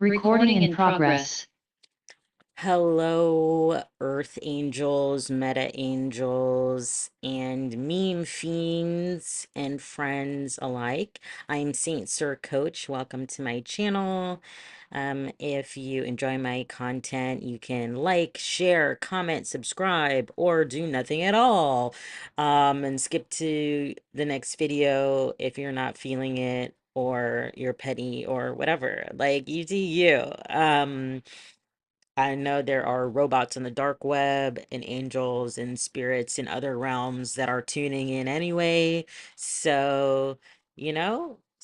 Recording in progress. Hello, Earth Angels, Meta Angels, and meme fiends and friends alike. I'm Saint Sir Coach. Welcome to my channel. If you enjoy my content, you can like, share, comment, subscribe, or do nothing at all. And skip to the next video if you're not feeling it or you're petty or whatever. Like, you do you. I know there are robots on the dark web and angels and spirits in other realms that are tuning in anyway. So,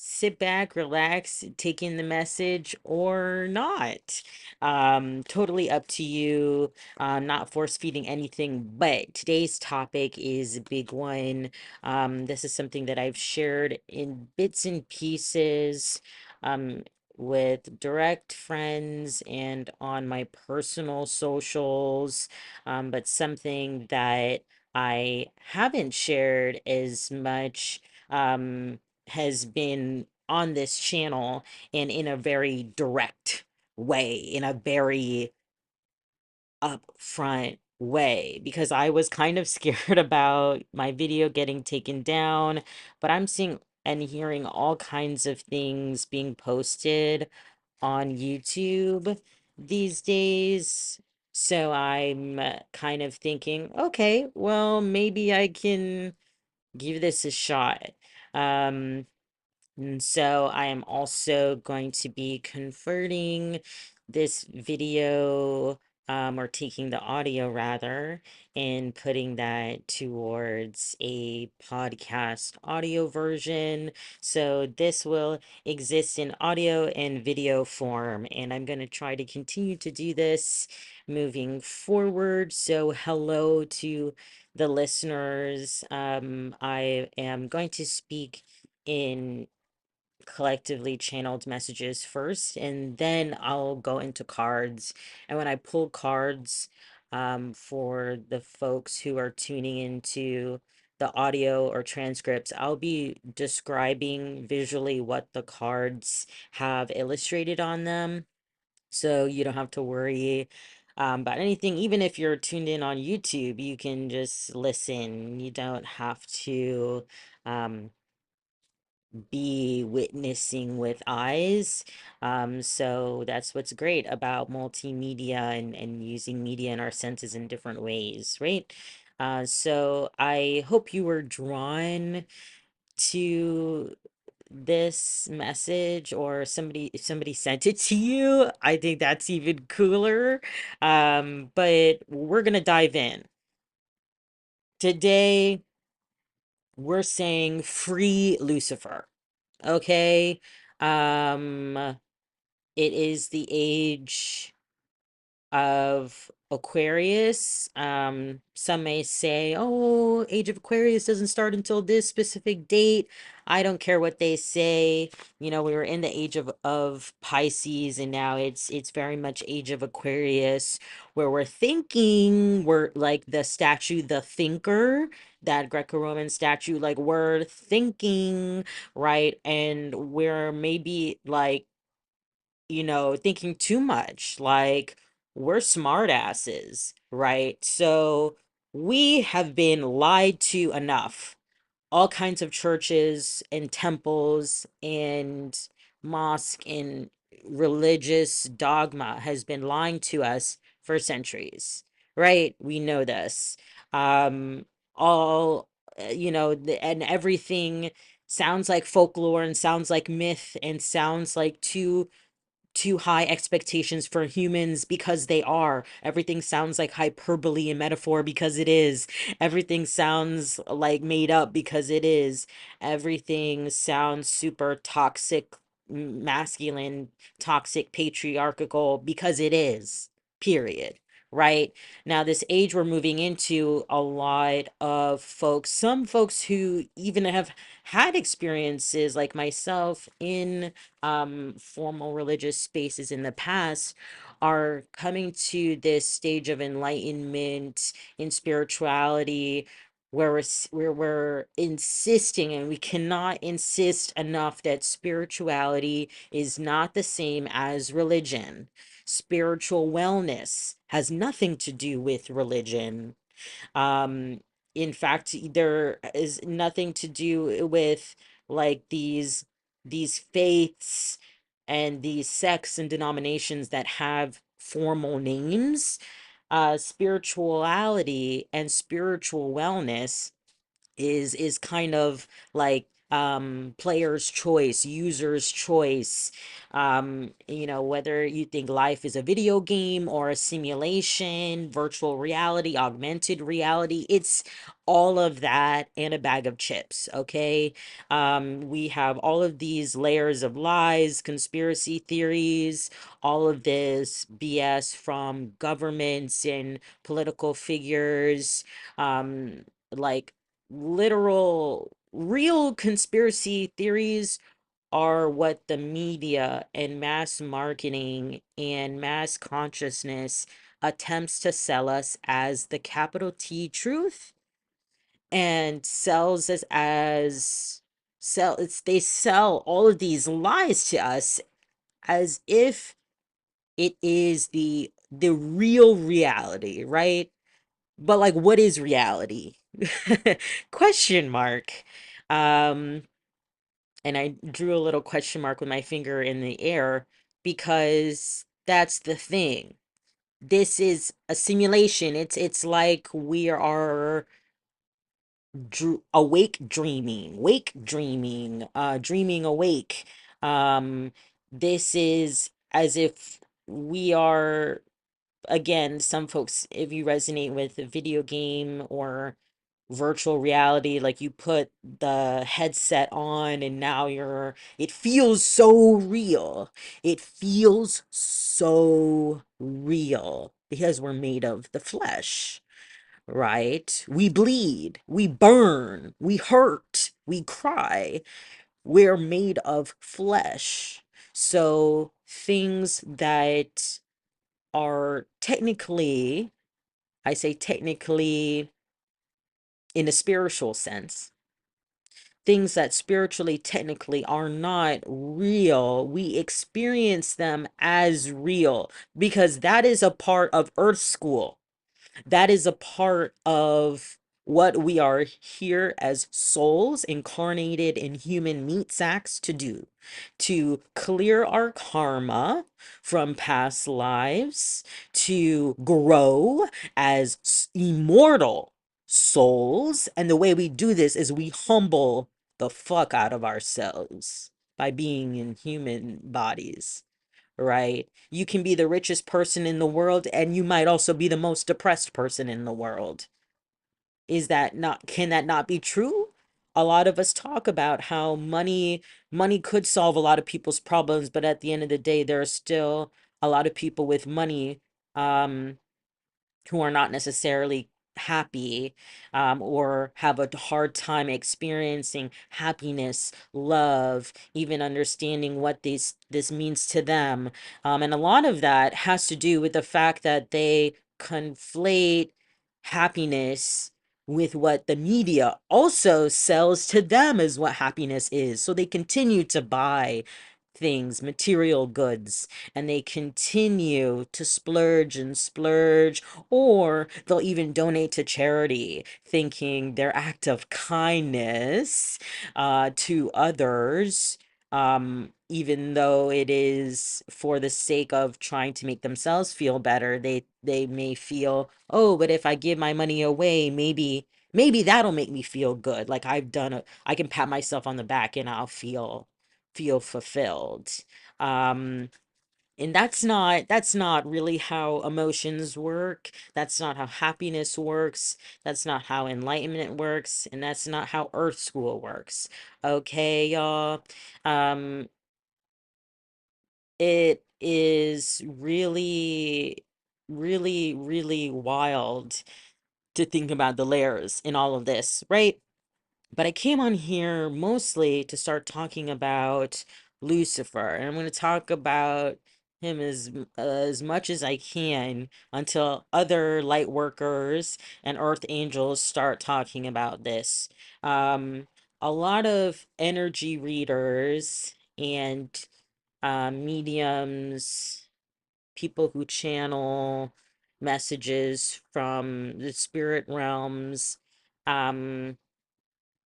sit back, relax, take in the message or not. Totally up to you. Not force feeding anything, but today's topic is a big one. This is something that I've shared in bits and pieces. Um, with direct friends and on my personal socials, but something that I haven't shared as much has been on this channel and in a very direct way, in a very upfront way, because I was kind of scared about my video getting taken down, but I'm seeing and hearing all kinds of things being posted on YouTube these days. So I'm kind of thinking, okay, well, maybe I can give this a shot. Um, and so I am also going to be converting this video, or taking the audio rather, and putting that towards a podcast audio version. So this will exist in audio and video form, and I'm going to try to continue to do this moving forward. So hello to the listeners. I am going to speak in collectively channeled messages first, and then I'll go into cards. And when I pull cards, for the folks who are tuning into the audio or transcripts, I'll be describing visually what the cards have illustrated on them. So you don't have to worry about anything. Even if you're tuned in on YouTube, you can just listen. You don't have to um, be witnessing with eyes. So that's what's great about multimedia and using media and our senses in different ways, right? So I hope you were drawn to this message, or somebody, if somebody sent it to you, I think that's even cooler. But we're gonna dive in. Today, we're saying free Lucifer. Okay. Um, it is the age of Aquarius. Some may say, oh, age of Aquarius doesn't start until this specific date. I don't care what they say. We were in the age of Pisces, and now it's very much age of Aquarius, where we're thinking, we're like the statue, the thinker, that Greco-Roman statue, like we're thinking, right? And we're maybe like, thinking too much. Like, we're smart asses, right? So we have been lied to enough. All kinds of churches and temples and mosque and religious dogma has been lying to us for centuries, right? We know this. All, and everything sounds like folklore and sounds like myth and sounds like too high expectations for humans, because they are. Everything sounds like hyperbole and metaphor because it is. Everything sounds like made up because it is. Everything sounds super toxic, masculine, toxic, patriarchal because it is. Period. Right? Now, this age we're moving into, a lot of folks, some folks who even have had experiences like myself in formal religious spaces in the past, are coming to this stage of enlightenment in spirituality, where we're insisting, and we cannot insist enough, that spirituality is not the same as religion. Spiritual wellness has nothing to do with religion. Um, in fact, there is nothing to do with like these faiths and these sects and denominations that have formal names. Spirituality and spiritual wellness is kind of like player's choice, user's choice. Whether you think life is a video game or a simulation, virtual reality, augmented reality, it's all of that and a bag of chips. Okay. We have all of these layers of lies, conspiracy theories, all of this BS from governments and political figures. Like literal, real conspiracy theories are what the media and mass marketing and mass consciousness attempts to sell us as the capital T truth, and sells us as they sell all of these lies to us as if it is the real reality, right? But like, what is reality? Question mark. Um, and I drew a little question mark with my finger in the air, because that's the thing. This is a simulation. It's like we are awake dreaming, wake dreaming, dreaming awake. Um, this is as if we are, again, some folks, if you resonate with a video game or virtual reality, like you put the headset on and now it feels so real. It feels so real because we're made of the flesh, right? We bleed, we burn, we hurt, we cry. We're made of flesh. So things that are technically, I say technically in a spiritual sense, things that spiritually technically are not real, we experience them as real because that is a part of Earth School. That is a part of what we are here as souls incarnated in human meat sacks to do, to clear our karma from past lives, to grow as immortal souls. And the way we do this is we humble the fuck out of ourselves by being in human bodies, right? You can be the richest person in the world and you might also be the most depressed person in the world. Can that not be true? A lot of us talk about how money could solve a lot of people's problems, but at the end of the day, there are still a lot of people with money um who are not necessarily happy, or have a hard time experiencing happiness, love, even understanding what this means to them. And a lot of that has to do with the fact that they conflate happiness with what the media also sells to them as what happiness is. So they continue to buy things, material goods, and they continue to splurge and splurge, or they'll even donate to charity, thinking their act of kindness to others, even though it is for the sake of trying to make themselves feel better. They may feel, oh, but if I give my money away, maybe that'll make me feel good. Like I can pat myself on the back and I'll feel fulfilled. Um, and that's not really how emotions work. That's not how happiness works. That's not how enlightenment works, and that's not how Earth School works. Okay, y'all. Um, it is really, really, really wild to think about the layers in all of this, right? But I came on here mostly to start talking about Lucifer. And I'm going to talk about him as much as I can until other light workers and earth angels start talking about this. Um, a lot of energy readers and mediums, people who channel messages from the spirit realms. Um,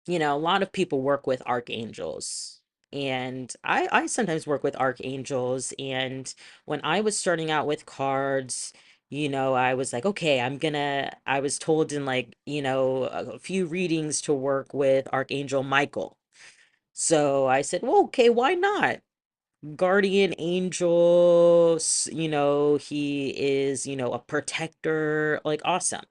a lot of people work with archangels. And I sometimes work with archangels. And when I was starting out with cards, I was like, okay, I was told in like, a few readings to work with Archangel Michael. So I said, well, okay, why not? Guardian angel, he is, a protector, like awesome,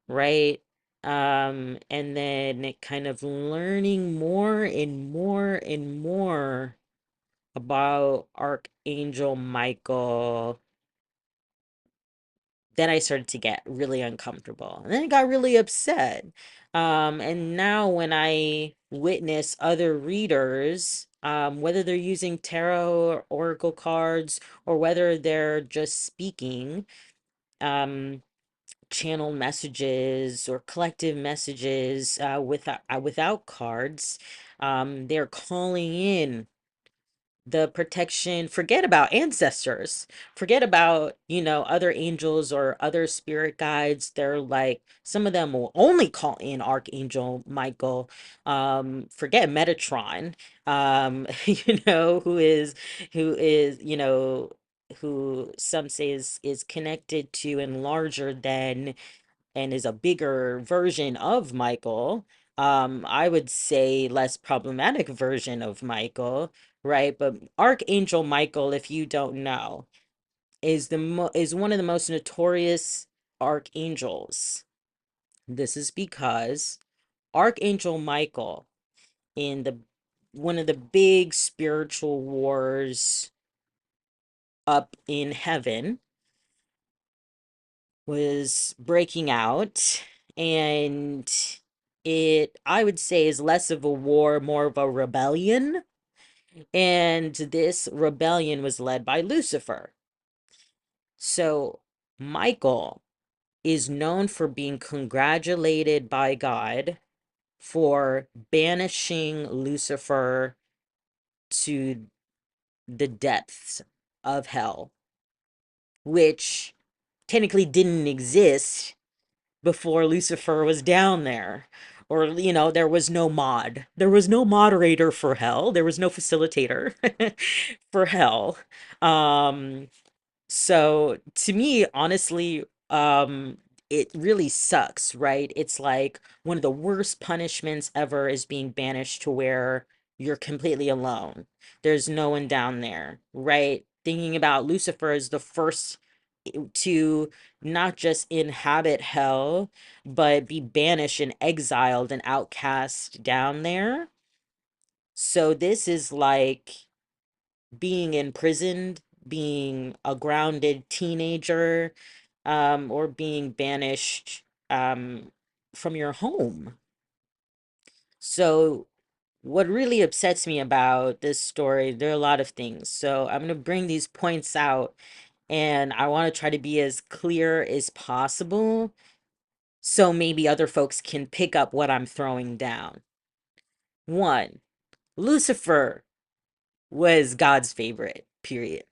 right? And then it kind of learning more and more and more about Archangel Michael, then I started to get really uncomfortable. And then I got really upset. And now when I witness other readers, whether they're using tarot or oracle cards or whether they're just speaking, um, channel messages or collective messages without cards, they're calling in the protection. Forget about ancestors, forget about other angels or other spirit guides. They're like, some of them will only call in Archangel Michael. Forget Metatron, who is who some say is connected to and larger than and is a bigger version of Michael. I would say less problematic version of Michael, right? But Archangel Michael, if you don't know, is one of the most notorious archangels. This is because Archangel Michael in the one of the big spiritual wars up in heaven was breaking out, and I would say, is less of a war, more of a rebellion. And this rebellion was led by Lucifer. So Michael is known for being congratulated by God for banishing Lucifer to the depths of hell, which technically didn't exist before Lucifer was down there. Or, there was no mod. There was no moderator for hell. There was no facilitator for hell. Um, so to me, honestly, it really sucks, right? It's like one of the worst punishments ever is being banished to where you're completely alone. There's no one down there, right? Thinking about Lucifer as the first to not just inhabit hell, but be banished and exiled and outcast down there. So this is like being imprisoned, being a grounded teenager, or being banished from your home. So, what really upsets me about this story, there are a lot of things. So, I'm going to bring these points out, and I want to try to be as clear as possible so maybe other folks can pick up what I'm throwing down. One, Lucifer was God's favorite, period.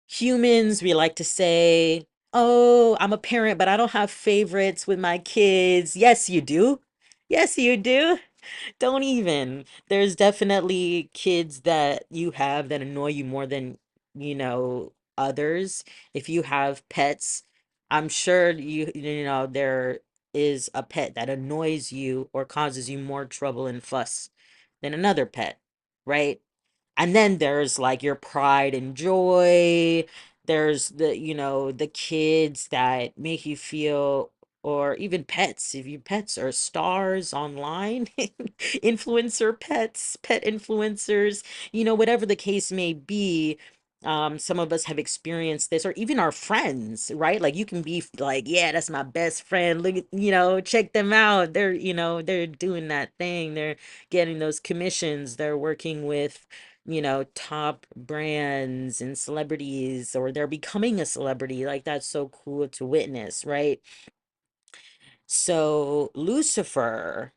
Humans, we like to say, oh, I'm a parent, but I don't have favorites with my kids. Yes, you do. Yes, you do. Don't even. There's definitely kids that you have that annoy you more than, others. If you have pets, I'm sure there is a pet that annoys you or causes you more trouble and fuss than another pet, right? And then there's like your pride and joy. There's the kids that make you feel, or even pets. If your pets are stars online, influencer pets, pet influencers, whatever the case may be. Some of us have experienced this, or even our friends, right? Like you can be like, yeah, that's my best friend. Look at, check them out. They're, they're doing that thing. They're getting those commissions. They're working with top brands and celebrities, or they're becoming a celebrity. Like, that's so cool to witness, right? So Lucifer's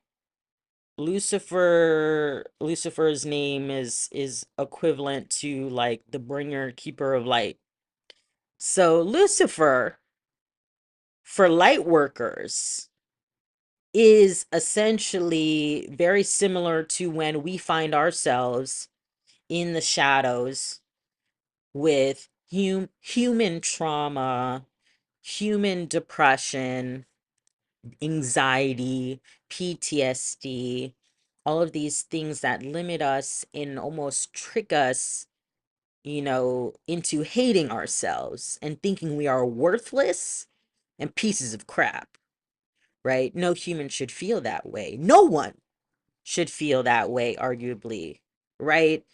name is equivalent to like the bringer, keeper of light. So Lucifer, for light workers, is essentially very similar to when we find ourselves in the shadows with human trauma, human depression, anxiety, PTSD, all of these things that limit us and almost trick us, into hating ourselves and thinking we are worthless and pieces of crap, right? No human should feel that way. No one should feel that way, arguably, right?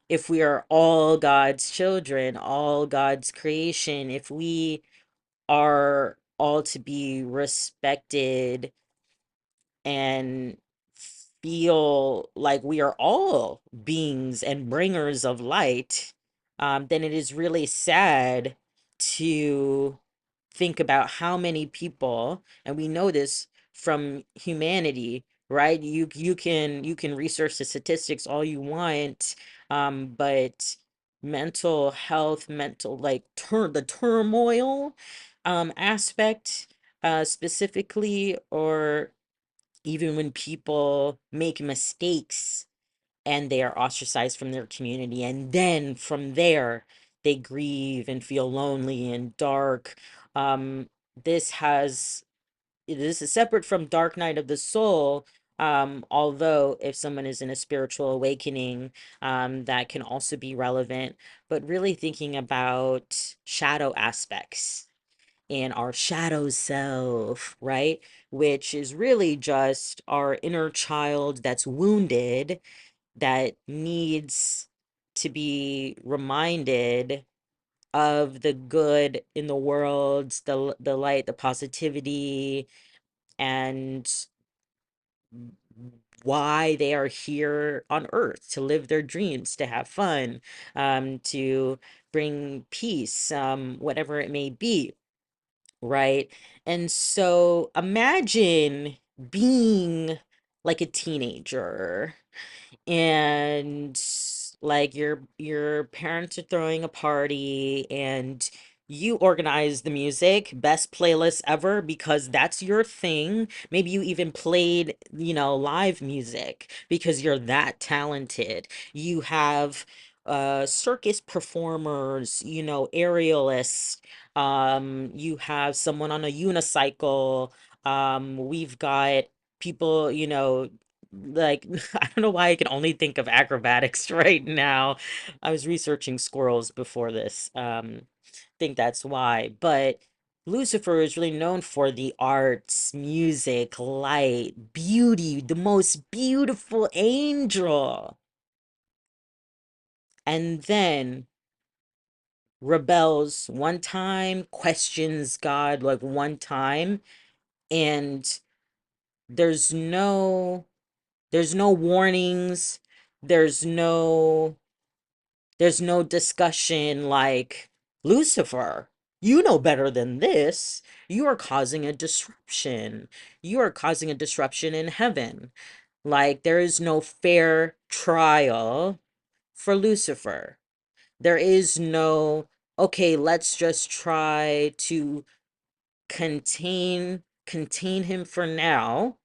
If we are all God's children, all God's creation, if we are all to be respected and feel like we are all beings and bringers of light, then it is really sad to think about how many people, and we know this from humanity, right? You can research the statistics all you want, but mental health, mental like the turmoil aspect specifically, or even when people make mistakes and they are ostracized from their community, and then from there they grieve and feel lonely and dark. um this has this is separate from dark night of the soul, although if someone is in a spiritual awakening, that can also be relevant. But really thinking about shadow aspects in our shadow self, right? Which is really just our inner child that's wounded, that needs to be reminded of the good in the world, the light, the positivity, and why they are here on earth, to live their dreams, to have fun, to bring peace, whatever it may be. Right. And so imagine being like a teenager, and like your parents are throwing a party and you organize the music, best playlist ever, because that's your thing. Maybe you even played, live music because you're that talented. You have circus performers, aerialists, you have someone on a unicycle, we've got people, like I don't know why I can only think of acrobatics right now. I was researching squirrels before this. Think that's why. But Lucifer is really known for the arts, music, light, beauty, the most beautiful angel. And then rebels one time, questions God like one time, and there's no there's no warnings, there's no there's no discussion like, Lucifer, you know better than this. You are causing a disruption. You are causing a disruption in heaven. Like, there is no fair trial for Lucifer. There is no, okay, let's just try to contain him for now,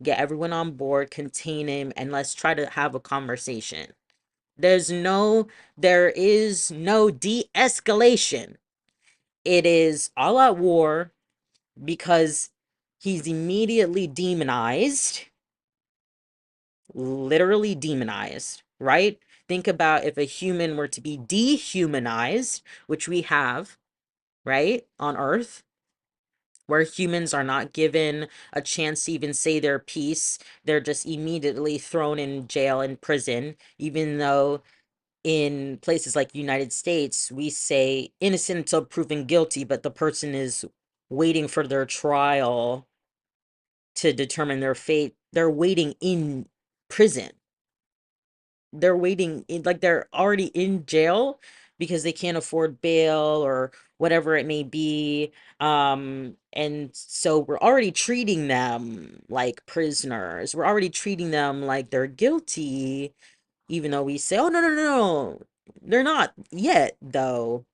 get everyone on board, contain him, and let's try to have a conversation. There's no, there is no de-escalation. It is all out war, because he's immediately demonized, literally demonized, right? Think about if a human were to be dehumanized, which we have, right, on Earth, where humans are not given a chance to even say their piece. They're just immediately thrown in jail and prison, even though in places like United States, we say innocent until proven guilty, but the person is waiting for their trial to determine their fate. They're waiting in prison. they're waiting in, like they're already in jail because they can't afford bail or whatever it may be. And so we're already treating them like prisoners. We're already treating them like they're guilty, even though we say, oh, no, no, no, no, they're not yet, though.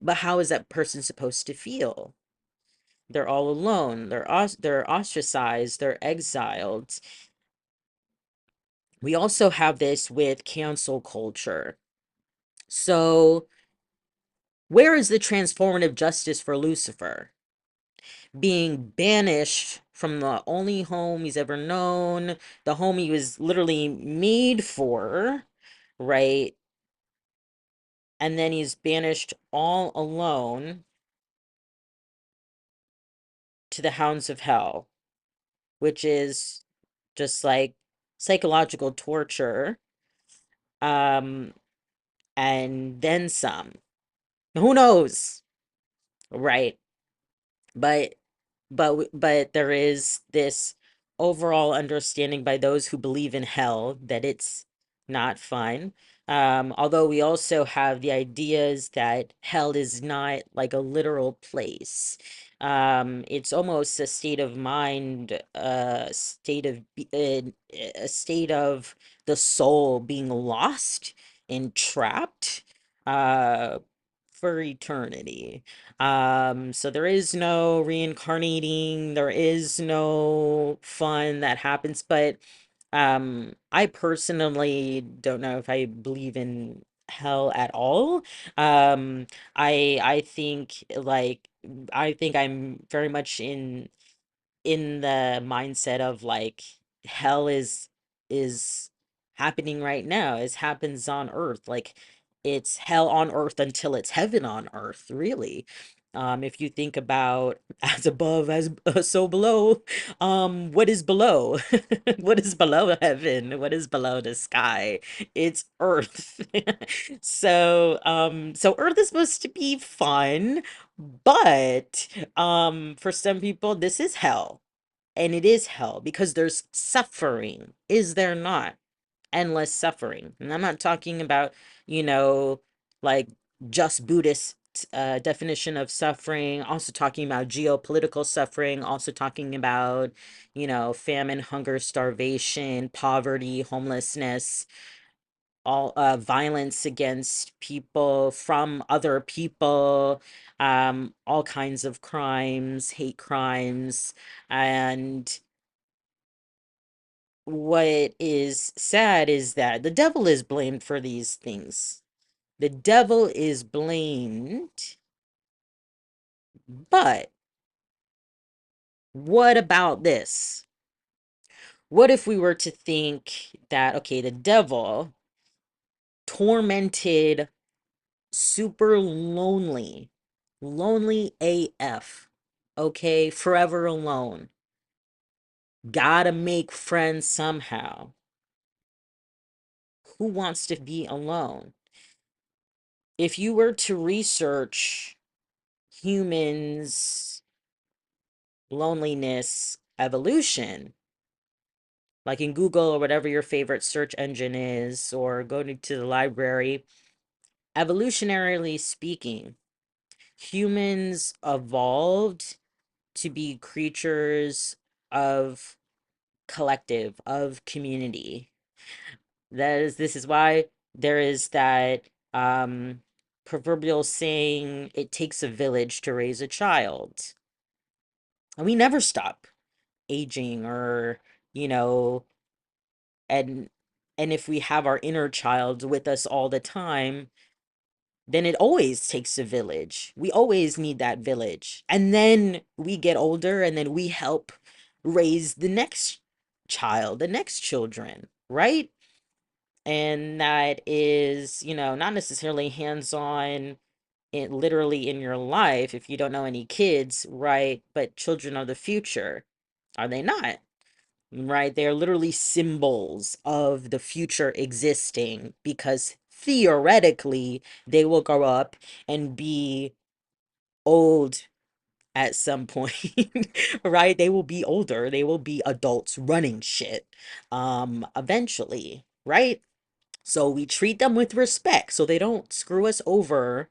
But how is that person supposed to feel? They're all alone. They're ostracized. They're exiled. We also have this with cancel culture. So, where is the transformative justice for Lucifer? Being banished from the only home he's ever known, the home he was literally made for, right? And then he's banished all alone to the hounds of hell, which is just like psychological torture, um, and then some. Who knows, right? But but there is this overall understanding by those who believe in hell that it's not fun. Although we also have the ideas that hell is not like a literal place. It's almost a state of mind, a state of the soul being lost and trapped uh for eternity. So there is no reincarnating, there is no fun that happens, but I personally don't know if I believe in hell at all. Um, I think I think I'm very much in the mindset of like hell is happening right now. It happens on earth. Like it's hell on earth until it's heaven on earth, really. If you think about as above as so below, what is below? What is below heaven? What is below the sky? It's earth. So earth is supposed to be fun, but for some people this is hell, and it is hell because there's suffering, is there not? Endless suffering. And I'm not talking about, you know, like just Buddhist definition of suffering, also talking about geopolitical suffering, also talking about, famine, hunger, starvation, poverty, homelessness, all violence against people from other people, all kinds of crimes, hate crimes. And what is sad is that the devil is blamed for these things. The devil is blamed, but what about this? What if we were to think that, okay, the devil tormented super lonely, lonely AF, okay, forever alone, gotta make friends somehow. Who wants to be alone? If you were to research humans' loneliness evolution, like in Google or whatever your favorite search engine is, or going to the library, evolutionarily speaking, humans evolved to be creatures of collective, of community. This is why there is that proverbial saying, it takes a village to raise a child. And we never stop aging, or you know and and if we have our inner child with us all the time, then it always takes a village. We always need that village, and then we get older and then we help raise the next child, the next children, right? And that is, not necessarily hands-on, it literally in your life if you don't know any kids, right? But children are the future, are they not? Right? They're literally symbols of the future existing, because theoretically they will grow up and be old at some point, right? They will be older, they will be adults running shit eventually, right? So we treat them with respect so they don't screw us over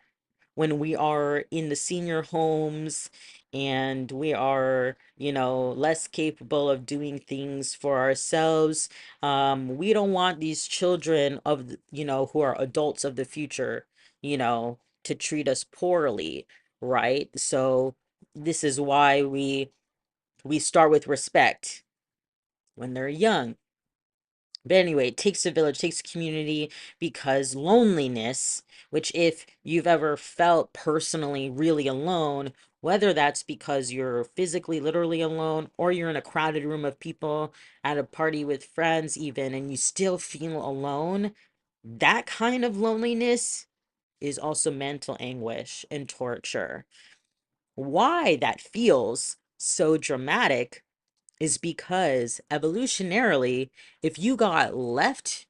when we are in the senior homes and we are, less capable of doing things for ourselves. We don't want these children who are adults of the future, to treat us poorly, right? So this is why we start with respect when they're young. But anyway, it takes a village, takes a community, because loneliness, which if you've ever felt personally really alone, whether that's because you're physically, literally alone, or you're in a crowded room of people at a party with friends, even, and you still feel alone, that kind of loneliness is also mental anguish and torture. Why that feels so dramatic is because evolutionarily, if you got left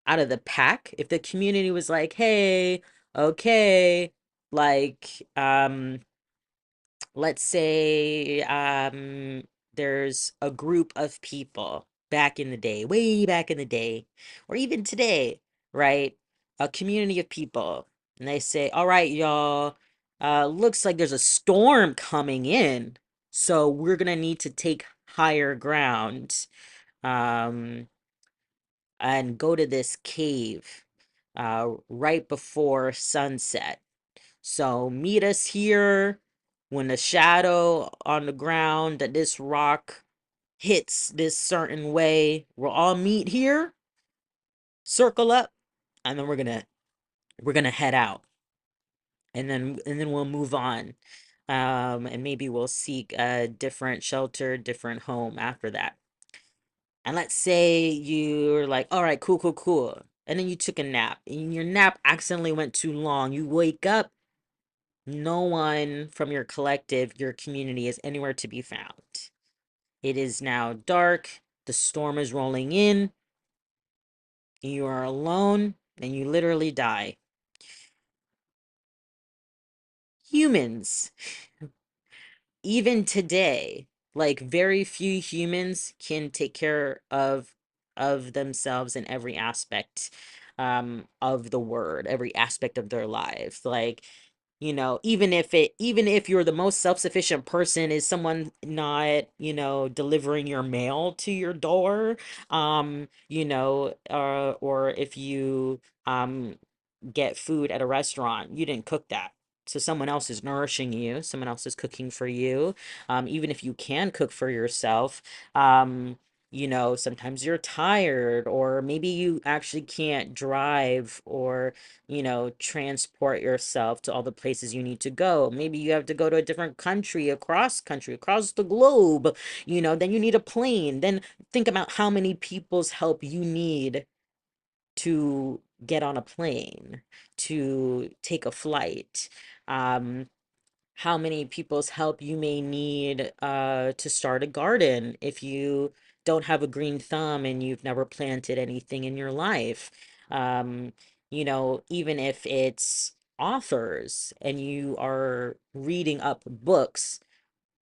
out of the pack, if the community was like, hey, okay, like, let's say there's a group of people back in the day, way back in the day, or even today, right? A community of people, and they say, all right, y'all, looks like there's a storm coming in, so we're gonna need to take higher ground. Um, and go to this cave right before sunset. So meet us here when the shadow on the ground that this rock hits this certain way. We'll all meet here, circle up, and then we're gonna head out. And then we'll move on. And maybe we'll seek a different shelter, different home after that. And let's say you're like, all right, cool, cool, cool. And then you took a nap and your nap accidentally went too long. You wake up, no one from your collective, your community is anywhere to be found. It is now dark. The storm is rolling in. You are alone and you literally die. Humans, even today, like very few humans can take care of themselves in every aspect of the word, every aspect of their lives. Like, even if you're the most self-sufficient person, is someone not, delivering your mail to your door, or if you get food at a restaurant, you didn't cook that. So someone else is nourishing you, someone else is cooking for you. Even if you can cook for yourself, sometimes you're tired, or maybe you actually can't drive or, transport yourself to all the places you need to go. Maybe you have to go to a different country, across the globe, then you need a plane. Then think about how many people's help you need to get on a plane, to take a flight. Um, how many people's help you may need to start a garden if you don't have a green thumb and you've never planted anything in your life. Um, even if it's authors and you are reading up books,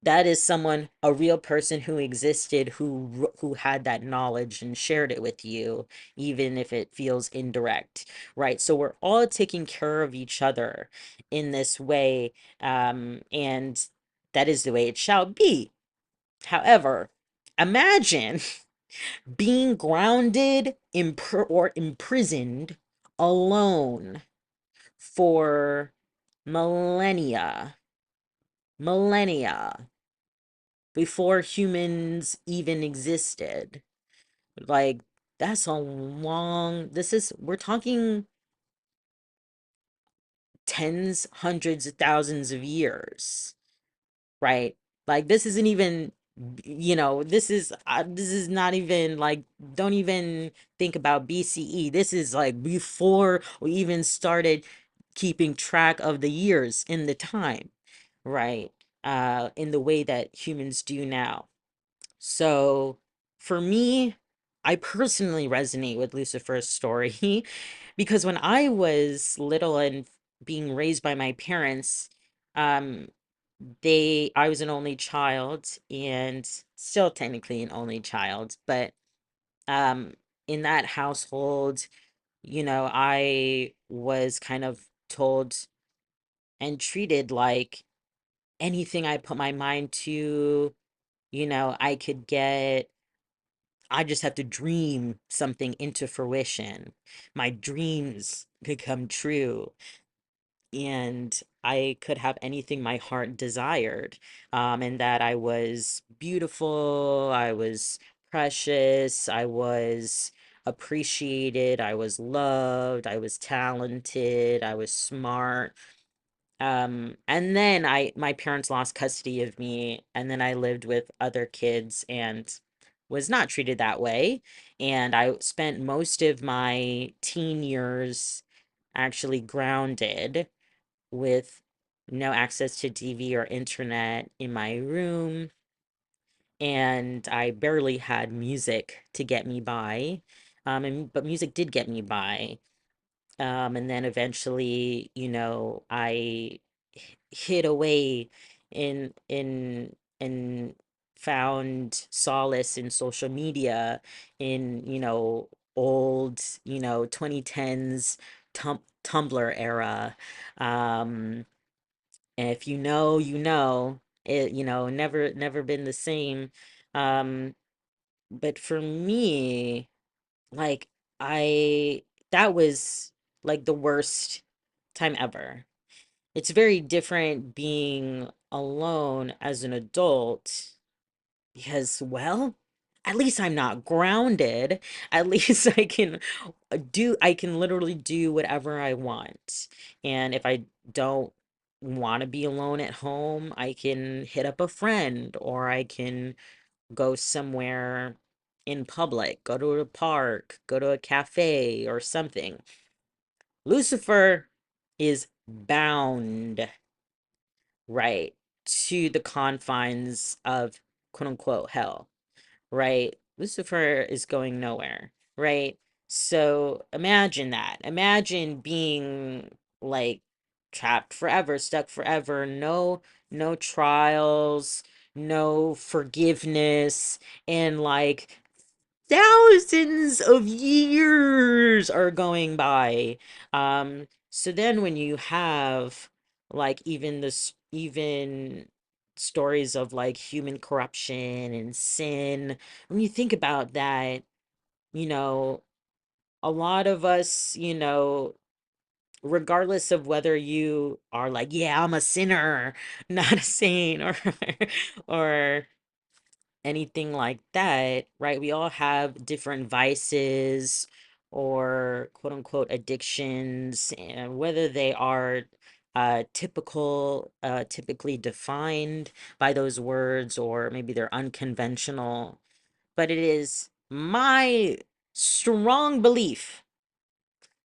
that is someone, a real person who existed, who had that knowledge and shared it with you, even if it feels indirect, right? So we're all taking care of each other in this way, and that is the way it shall be. However, imagine being grounded or imprisoned alone for millennia, millennia before humans even existed. Like, that's a long, we're talking tens, hundreds of thousands of years, right? Like, this isn't even, this is not even like, don't even think about BCE. This is like before we even started keeping track of the years in the time, right? In the way that humans do now. So for me, I personally resonate with Lucifer's story because when I was little and being raised by my parents, um, I was an only child and still technically an only child, but um, in that household, I was kind of told and treated like anything I put my mind to, I could get. I just have to dream something into fruition. My dreams could come true, and I could have anything my heart desired. And that I was beautiful, I was precious, I was appreciated, I was loved, I was talented, I was smart. And then my parents lost custody of me, and then I lived with other kids and was not treated that way. And I spent most of my teen years actually grounded with no access to TV or internet in my room. And I barely had music to get me by. But music did get me by. And then eventually, I hid away and found solace in social media, in, old, 2010s Tumblr era. Um, and if you know, it, never been the same. Um, but for me, like, I that was like the worst time ever. It's very different being alone as an adult because, well, at least I'm not grounded. At least I can literally do whatever I want. And if I don't want to be alone at home, I can hit up a friend, or I can go somewhere in public, go to a park, go to a cafe or something. Lucifer is bound, right, to the confines of quote unquote hell, right? Lucifer is going nowhere, right? So imagine that. Imagine being like trapped forever, stuck forever, no trials, no forgiveness, and like thousands of years are going by. So then when you have like even stories of like human corruption and sin, when you think about that, you know, a lot of us, regardless of whether you are like, yeah, I'm a sinner, not a saint, or anything like that, right? We all have different vices or quote unquote addictions, and whether they are typically defined by those words, or maybe they're unconventional. But it is my strong belief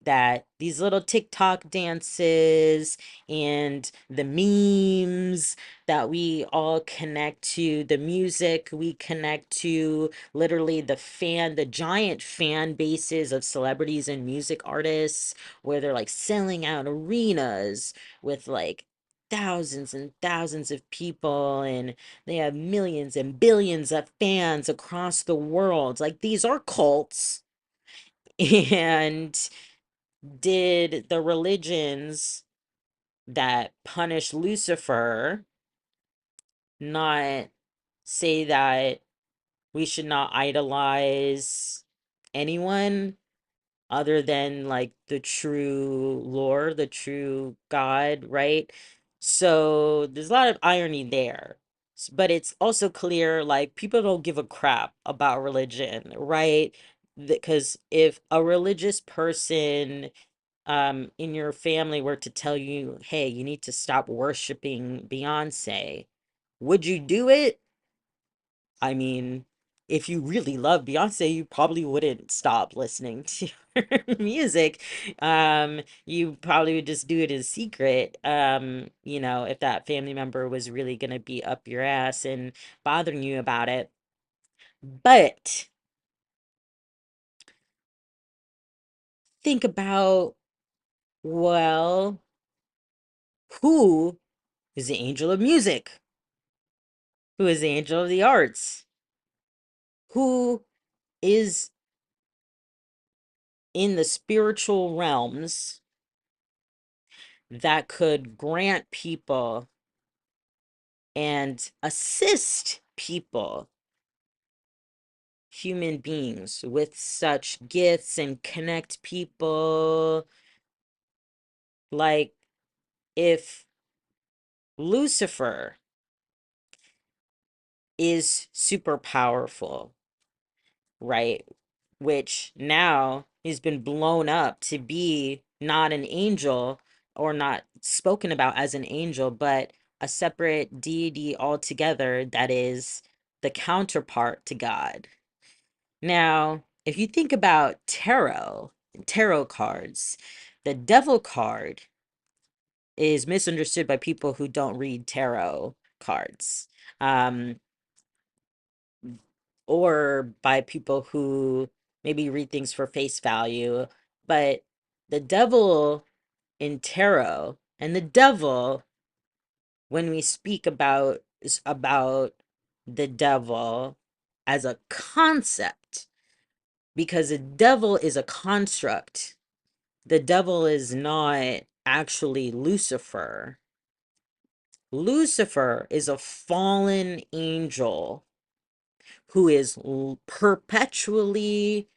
that these little TikTok dances and the memes that we all connect to, the music we connect to, literally the giant fan bases of celebrities and music artists, where they're like selling out arenas with like thousands and thousands of people, and they have millions and billions of fans across the world. Like, these are cults. And did the religions that punish Lucifer not say that we should not idolize anyone other than like the true Lord, the true God, right? So there's a lot of irony there. But it's also clear like people don't give a crap about religion, right? Because if a religious person in your family were to tell you, hey, you need to stop worshiping Beyonce, would you do it? I mean, if you really love Beyonce, you probably wouldn't stop listening to her music. You probably would just do it in secret. If that family member was really gonna be up your ass and bothering you about it. But think about, well, who is the angel of music? Who is the angel of the arts? Who is in the spiritual realms that could grant people and assist people, human beings, with such gifts and connect people. Like, if Lucifer is super powerful, right? Which now has been blown up to be not an angel, or not spoken about as an angel, but a separate deity altogether that is the counterpart to God. Now, if you think about tarot cards, the devil card is misunderstood by people who don't read tarot cards. Um, or by people who maybe read things for face value. But the devil in tarot, and the devil, when we speak about, is about the devil as a concept, because the devil is a construct. The devil is not actually Lucifer. Lucifer is a fallen angel who is perpetually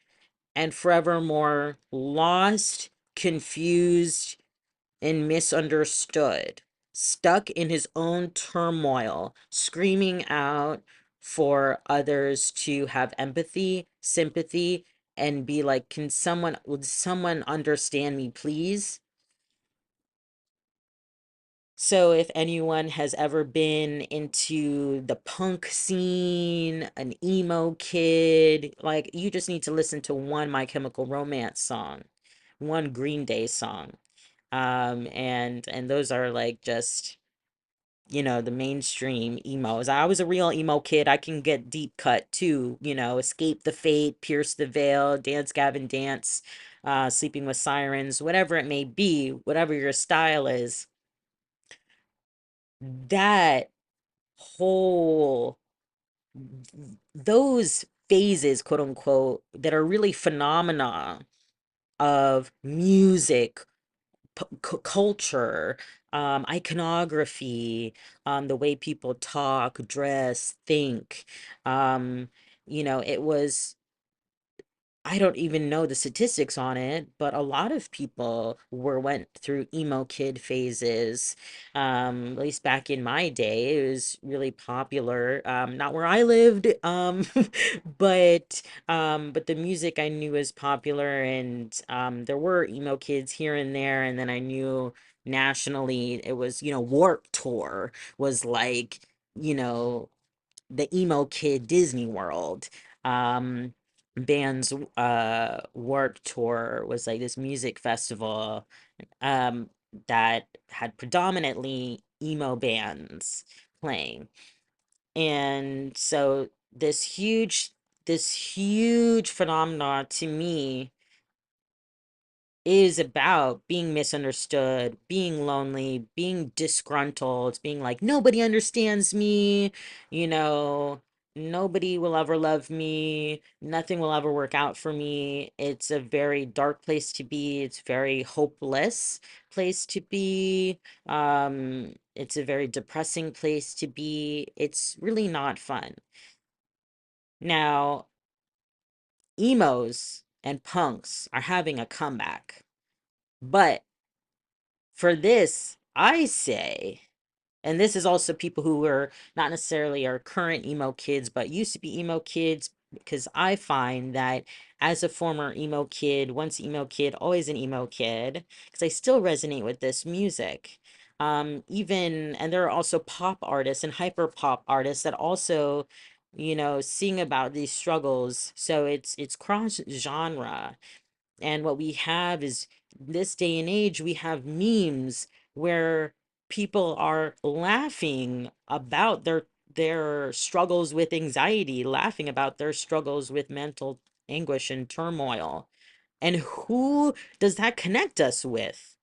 and forevermore lost, confused, and misunderstood, stuck in his own turmoil, screaming out for others to have empathy, sympathy, and be like, would someone understand me, please? So if anyone has ever been into the punk scene, an emo kid, like, you just need to listen to one My Chemical Romance song, one Green Day song. And those are like just, the mainstream emos. I was a real emo kid. I can get deep cut too, Escape the Fate, Pierce the Veil, Dance Gavin Dance, Sleeping with Sirens, whatever it may be, whatever your style is. That whole those phases, quote unquote, that are really phenomena of music, culture, iconography, the way people talk, dress, think. um it was, I don't even know the statistics on it, but a lot of people went through emo kid phases. At least back in my day, it was really popular. Not where I lived, but the music I knew was popular, and there were emo kids here and there, and then I knew nationally it was, Warped Tour was like, you know, the emo kid Disney World. Band's Warped Tour was like this music festival um that had predominantly emo bands playing. And so this huge phenomenon to me is about being misunderstood, being lonely, being disgruntled, being like, nobody understands me, you know, nobody will ever love me, nothing will ever work out for me. It's a very dark place to be. It's very hopeless place to be. It's a very depressing place to be. It's really not fun. Now, emos and punks are having a comeback. But for this, I say, and this is also people who were not necessarily our current emo kids, but used to be emo kids, because I find that as a former emo kid, once emo kid, always an emo kid, because I still resonate with this music. And there are also pop artists and hyper pop artists that also, sing about these struggles. So it's cross genre. And what we have is, this day and age, we have memes where people are laughing about their struggles with anxiety, laughing about their struggles with mental anguish and turmoil. And who does that connect us with?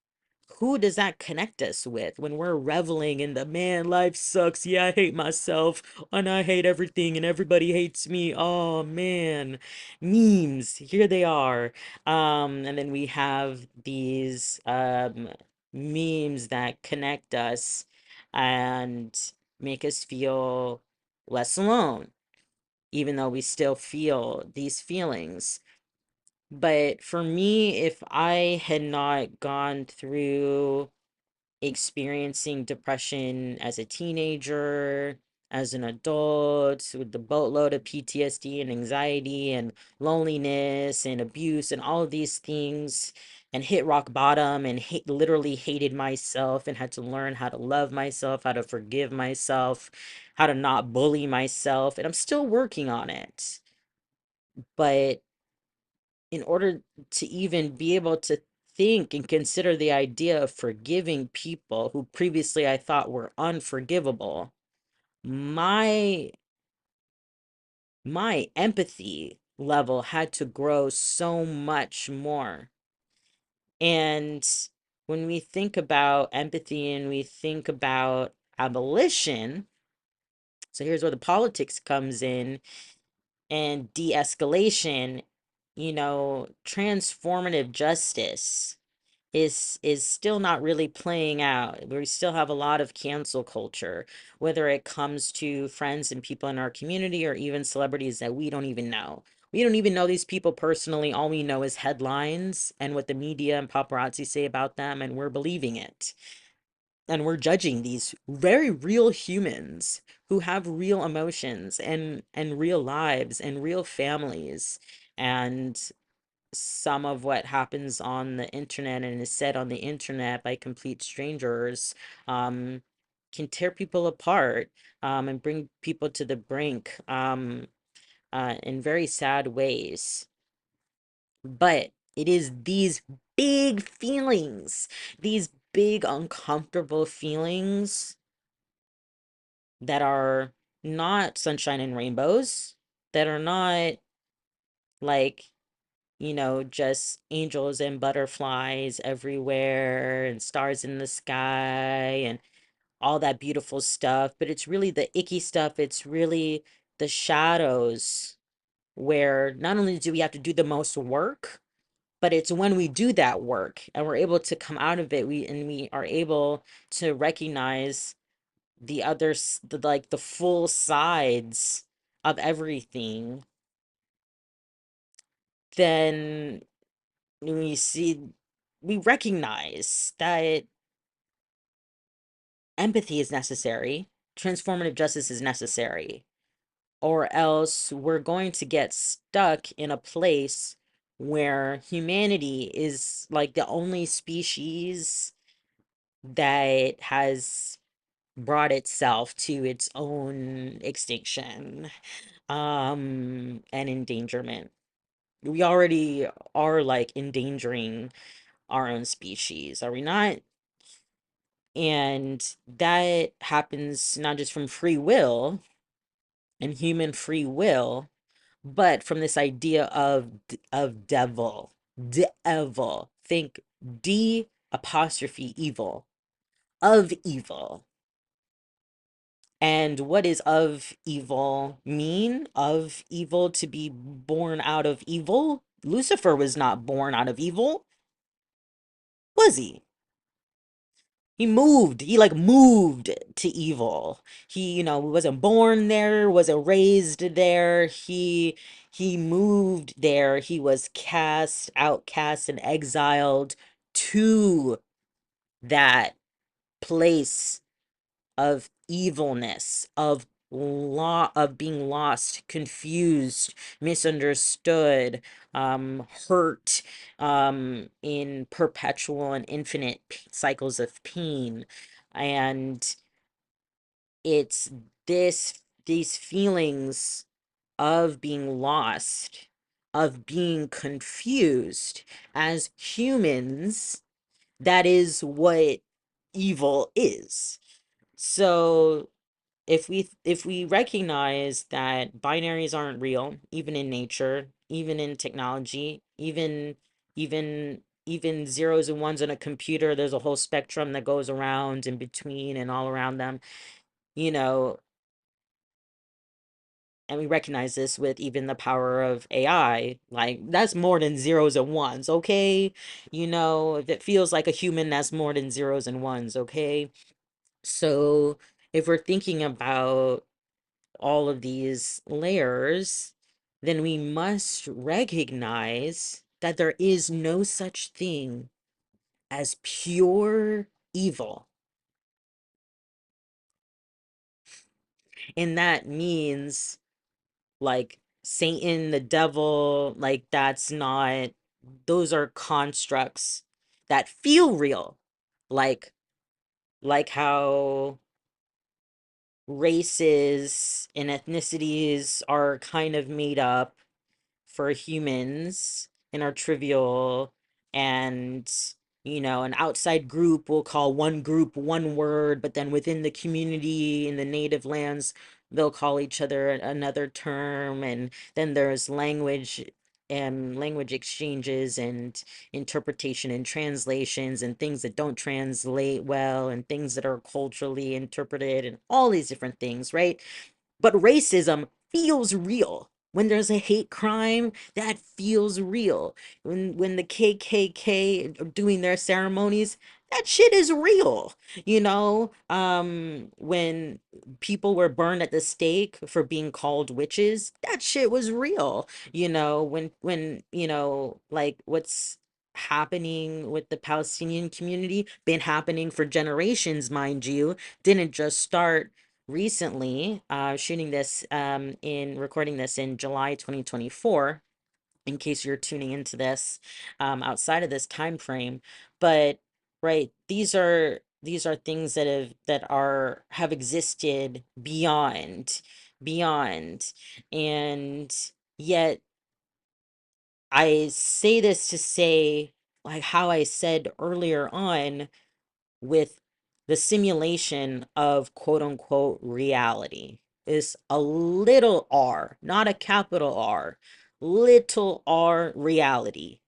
who does that connect us with when we're reveling in the man, life sucks. Yeah, I hate myself and I hate everything and everybody hates me. Oh man, memes, here they are. And then we have these memes that connect us and make us feel less alone, even though we still feel these feelings. But for me, if I had not gone through experiencing depression as a teenager, as an adult, with the boatload of PTSD and anxiety and loneliness and abuse and all of these things, and hit rock bottom and literally hated myself and had to learn how to love myself, how to forgive myself, how to not bully myself. And I'm still working on it. But in order to even be able to think and consider the idea of forgiving people who previously I thought were unforgivable, my my empathy level had to grow so much more. And when we think about empathy and we think about abolition, so here's where the politics comes in and de-escalation, transformative justice is still not really playing out. We still have a lot of cancel culture, whether it comes to friends and people in our community or even celebrities that we don't even know. We don't even know these people personally. All we know is headlines and what the media and paparazzi say about them, and we're believing it. And we're judging these very real humans who have real emotions and real lives and real families. And some of what happens on the internet and is said on the internet by complete strangers um, can tear people apart and bring people to the brink in very sad ways. But it is these big feelings, these big uncomfortable feelings that are not sunshine and rainbows, that are not like just angels and butterflies everywhere and stars in the sky and all that beautiful stuff. But it's really the icky stuff. It's really the shadows where not only do we have to do the most work, but it's when we do that work and we're able to come out of it, we are able to recognize the others, like the full sides of everything, then we see, we recognize that empathy is necessary, transformative justice is necessary, or else we're going to get stuck in a place where humanity is like the only species that has brought itself to its own extinction and endangerment. We already are like endangering our own species, are we not? And that happens not just from free will and human free will, but from this idea of devil, devil. Think D apostrophe evil, of evil. And what is of evil mean? Of evil, to be born out of evil. Lucifer was not born out of evil, was he? He like moved to evil. He, wasn't born there, wasn't raised there. He moved there. He was cast, outcast, and exiled to that place of evilness, of of being lost, confused, misunderstood, hurt, in perpetual and infinite cycles of pain. And it's these feelings of being lost, of being confused as humans, that is what evil is. So if we recognize that binaries aren't real, even in nature, even in technology, even even zeros and ones on a computer, there's a whole spectrum that goes around in between and all around them, you know, and we recognize this with even the power of AI. Like, that's more than zeros and ones, okay? If it feels like a human, that's more than zeros and ones, okay? So, if we're thinking about all of these layers, then we must recognize that there is no such thing as pure evil. And that means, like, Satan, the devil, like, those are constructs that feel real. Like, how races and ethnicities are kind of made up for humans and are trivial, and an outside group will call one group one word, but then within the community in the native lands they'll call each other another term, and then there's language exchanges and interpretation and translations and things that don't translate well and things that are culturally interpreted and all these different things, right? But racism feels real. When there's a hate crime, that feels real. When the KKK are doing their ceremonies, that shit is real. When people were burned at the stake for being called witches, that shit was real. Like what's happening with the Palestinian community, been happening for generations, mind you, didn't just start recently. Recording this in July 2024, in case you're tuning into this outside of this time frame. But right, these are things that have existed beyond, and yet I say this to say, like how I said earlier on, with the simulation of quote unquote reality is a little r, not a capital R, little r reality,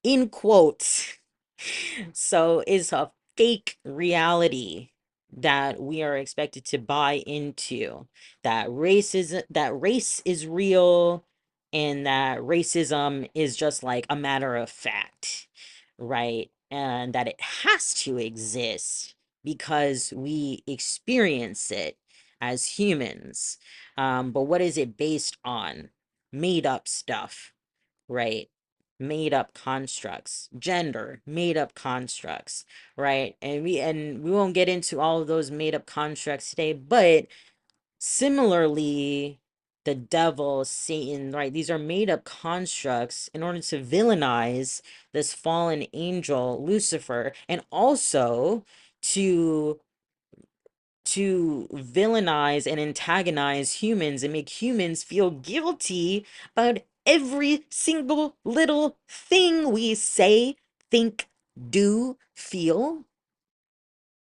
in quotes. So it's a fake reality that we are expected to buy into, that race is real, and that racism is just like a matter of fact, right? And that it has to exist because we experience it as humans. But what is it based on? Made up stuff, right? Made up constructs, gender, made up constructs, right? And we won't get into all of those made up constructs today, but similarly, the devil, Satan, right? These are made up constructs in order to villainize this fallen angel, Lucifer, and also to villainize and antagonize humans and make humans feel guilty about every single little thing we say, think, do, feel.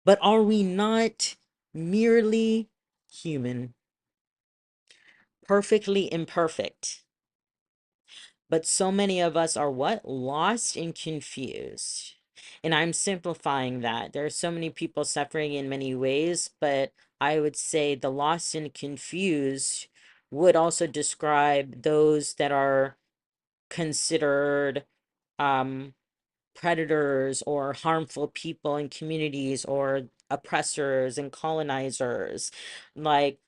But are we not merely human, perfectly imperfect? But so many of us are what? Lost and confused. And I'm simplifying that. There are so many people suffering in many ways, but I would say the lost and confused would also describe those that are considered um predators or harmful people in communities or oppressors and colonizers. Like,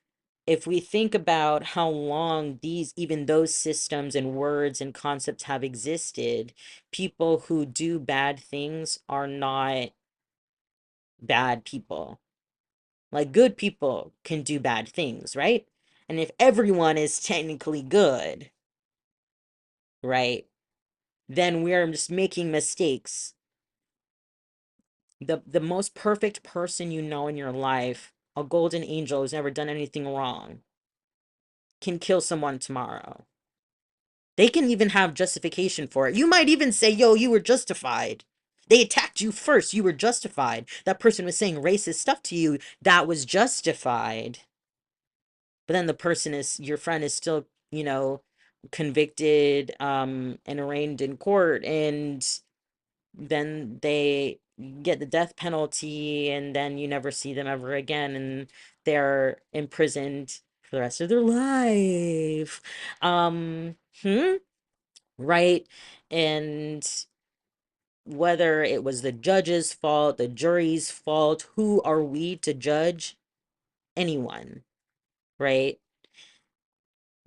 if we think about how long even those systems and words and concepts have existed, people who do bad things are not bad people. Like, good people can do bad things, right? And if everyone is technically good, right, then we're just making mistakes. The most perfect person you know in your life, a golden angel who's never done anything wrong, can kill someone tomorrow. They can even have justification for it. You might even say, yo, you were justified. They attacked you first. You were justified. That person was saying racist stuff to you. That was justified. But then your friend is still, convicted, and arraigned in court. And then they get the death penalty, and then you never see them ever again, and they're imprisoned for the rest of their life. Um, hmm, right? And whether it was the judge's fault, the jury's fault, who are we to judge anyone, right?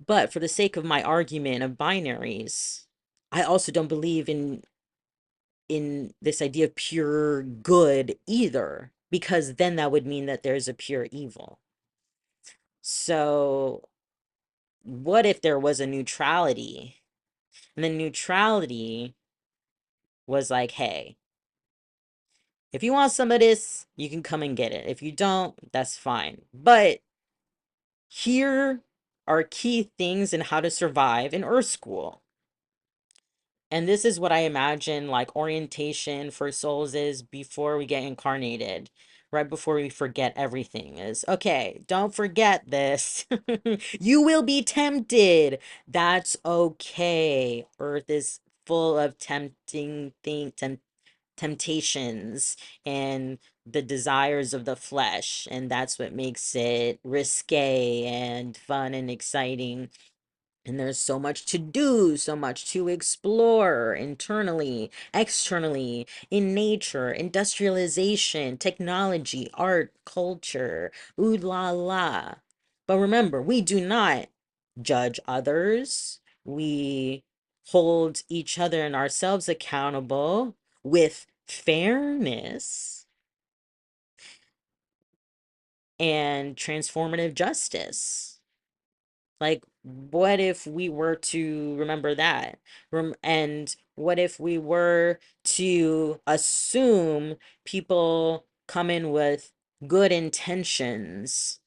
But for the sake of my argument of binaries, I also don't believe in this idea of pure good either, because then that would mean that there's a pure evil. So what if there was a neutrality? And the neutrality was like, hey, if you want some of this, you can come and get it. If you don't, that's fine. But here are key things in how to survive in Earth School. And this is what I imagine like orientation for souls is before we get incarnated, right before we forget everything is, okay, don't forget this. You will be tempted. That's okay. Earth is full of temptations and the desires of the flesh, and that's what makes it risque and fun and exciting. And there's so much to do, so much to explore internally, externally, in nature, industrialization, technology, art, culture, ooh la la. But remember, we do not judge others. We hold each other and ourselves accountable with fairness and transformative justice. Like, what if we were to remember that? And what if we were to assume people come in with good intentions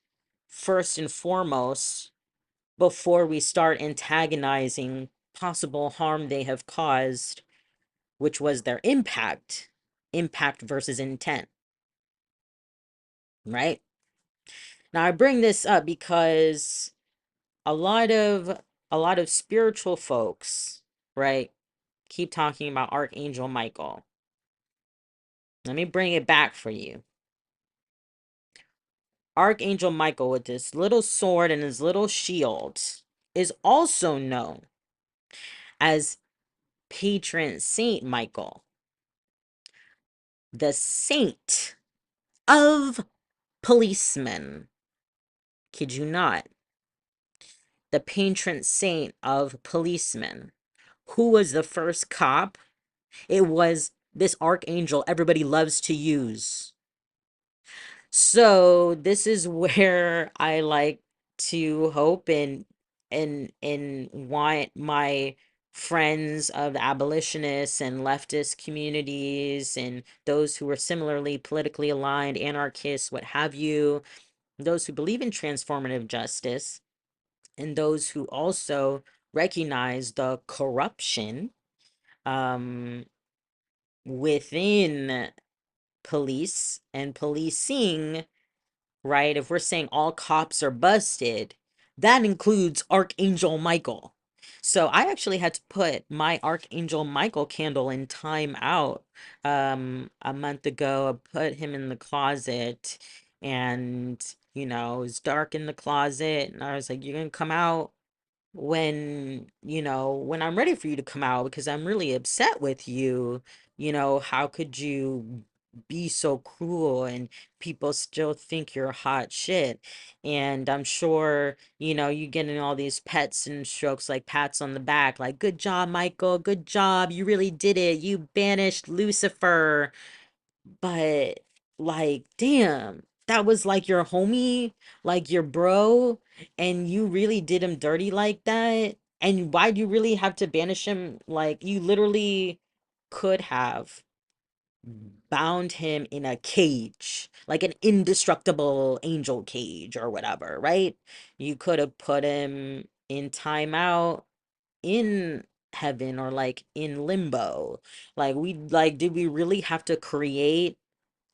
first and foremost before we start antagonizing possible harm they have caused, which was their impact versus intent, right? Now, I bring this up because a lot of spiritual folks, right, keep talking about Archangel Michael. Let me bring it back for you. Archangel Michael with this little sword and his little shield is also known as patron Saint Michael, the saint of policemen. Kid you not. The patron saint of policemen. Who was the first cop? It was this archangel everybody loves to use. So this is where I like to hope and want my friends of the abolitionists and leftist communities and those who are similarly politically aligned, anarchists, what have you, those who believe in transformative justice, and those who also recognize the corruption um within police and policing, right? If we're saying all cops are busted, that includes Archangel Michael. So I actually had to put my Archangel Michael candle in time out a month ago. I put him in the closet, and it was dark in the closet, and I was like, you're gonna come out when I'm ready for you to come out, because I'm really upset with you. How could you be so cruel and people still think you're hot shit? And I'm sure, you getting all these pets and strokes, like pats on the back, like, good job, Michael, good job. You really did it. You banished Lucifer. But like, damn, that was like your homie, like your bro, and you really did him dirty like that. And why'd you really have to banish him? Like, you literally could have bound him in a cage, like an indestructible angel cage or whatever, right? You could have put him in timeout in heaven or like in limbo. Like, did we really have to create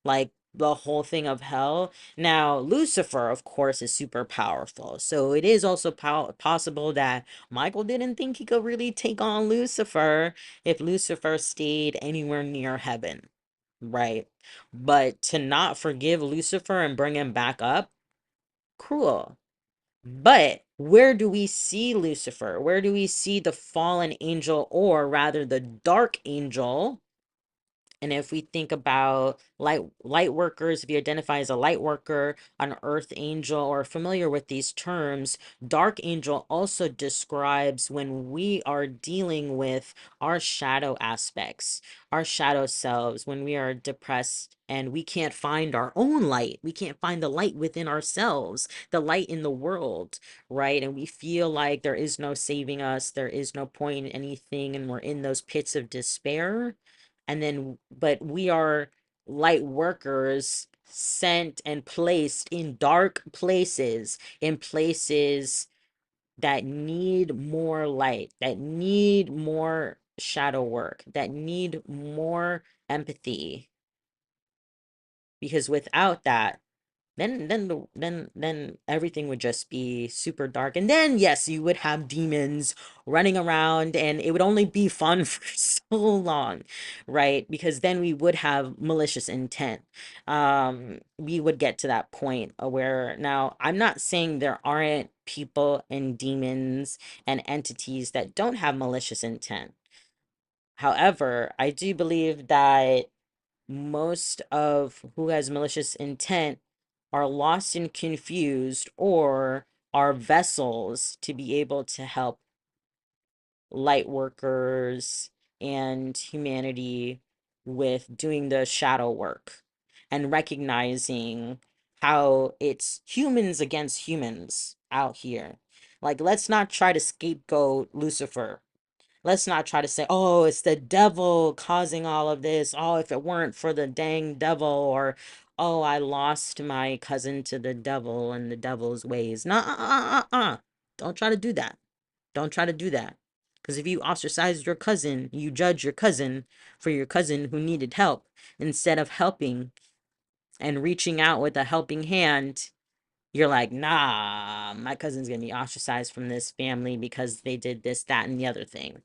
like the whole thing of hell. Now, Lucifer, of course, is super powerful. So it is also possible that Michael didn't think he could really take on Lucifer if Lucifer stayed anywhere near heaven, right? But to not forgive Lucifer and bring him back up, cruel. But where do we see Lucifer? Where do we see the fallen angel, or rather the dark angel? And if we think about light workers, if you identify as a light worker, an earth angel, or familiar with these terms, dark angel also describes when we are dealing with our shadow aspects, our shadow selves, when we are depressed and we can't find our own light. We can't find the light within ourselves, the light in the world, right? And we feel like there is no saving us, there is no point in anything, and we're in those pits of despair. And then, but we are light workers sent and placed in dark places, in places that need more light, that need more shadow work, that need more empathy. Because without that, then everything would just be super dark. And then yes, you would have demons running around, and it would only be fun for so long, right? Because then we would have malicious intent. We would get to that point where, now I'm not saying there aren't people and demons and entities that don't have malicious intent. However, I do believe that most of who has malicious intent are lost and confused, or are vessels to be able to help light workers and humanity with doing the shadow work and recognizing how it's humans against humans out here. Like, let's not try to scapegoat Lucifer. Let's not try to say, oh, it's the devil causing all of this. Oh, if it weren't for the dang devil, or, oh, I lost my cousin to the devil and the devil's ways. No, don't try to do that. Don't try to do that. Because if you ostracize your cousin, you judge your cousin for your cousin who needed help, instead of helping and reaching out with a helping hand. You're like, nah, my cousin's gonna be ostracized from this family because they did this, that, and the other thing.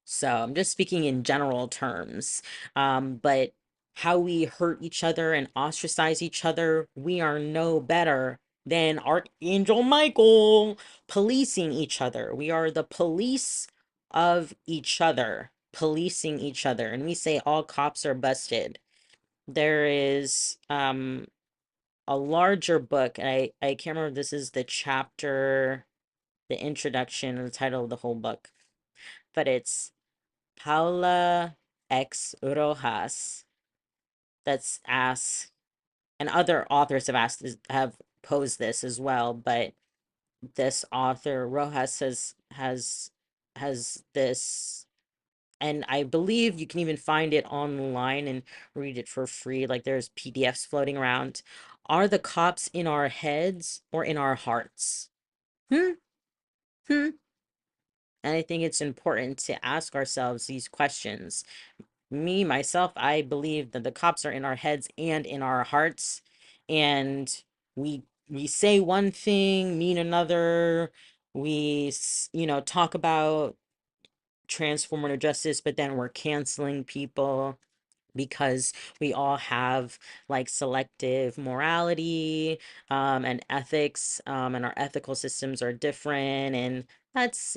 So I'm just speaking in general terms. But how we hurt each other and ostracize each other, we are no better than Archangel Michael policing each other. We are the police of each other, policing each other. And we say all cops are busted. There is a larger book, and I can't remember if this is the chapter, the introduction, or the title of the whole book, but it's Paula X. Rojas that's asked, and other authors have asked, have posed this as well, but this author Rojas has this, and I believe you can even find it online and read it for free. Like, there's PDFs floating around. Are the cops in our heads or in our hearts? Hmm. Hmm. And I think it's important to ask ourselves these questions. Me, myself, I believe that the cops are in our heads and in our hearts. And we say one thing, mean another. Talk about transformative justice, but then we're canceling people because we all have like selective morality and ethics, and our ethical systems are different, and that's,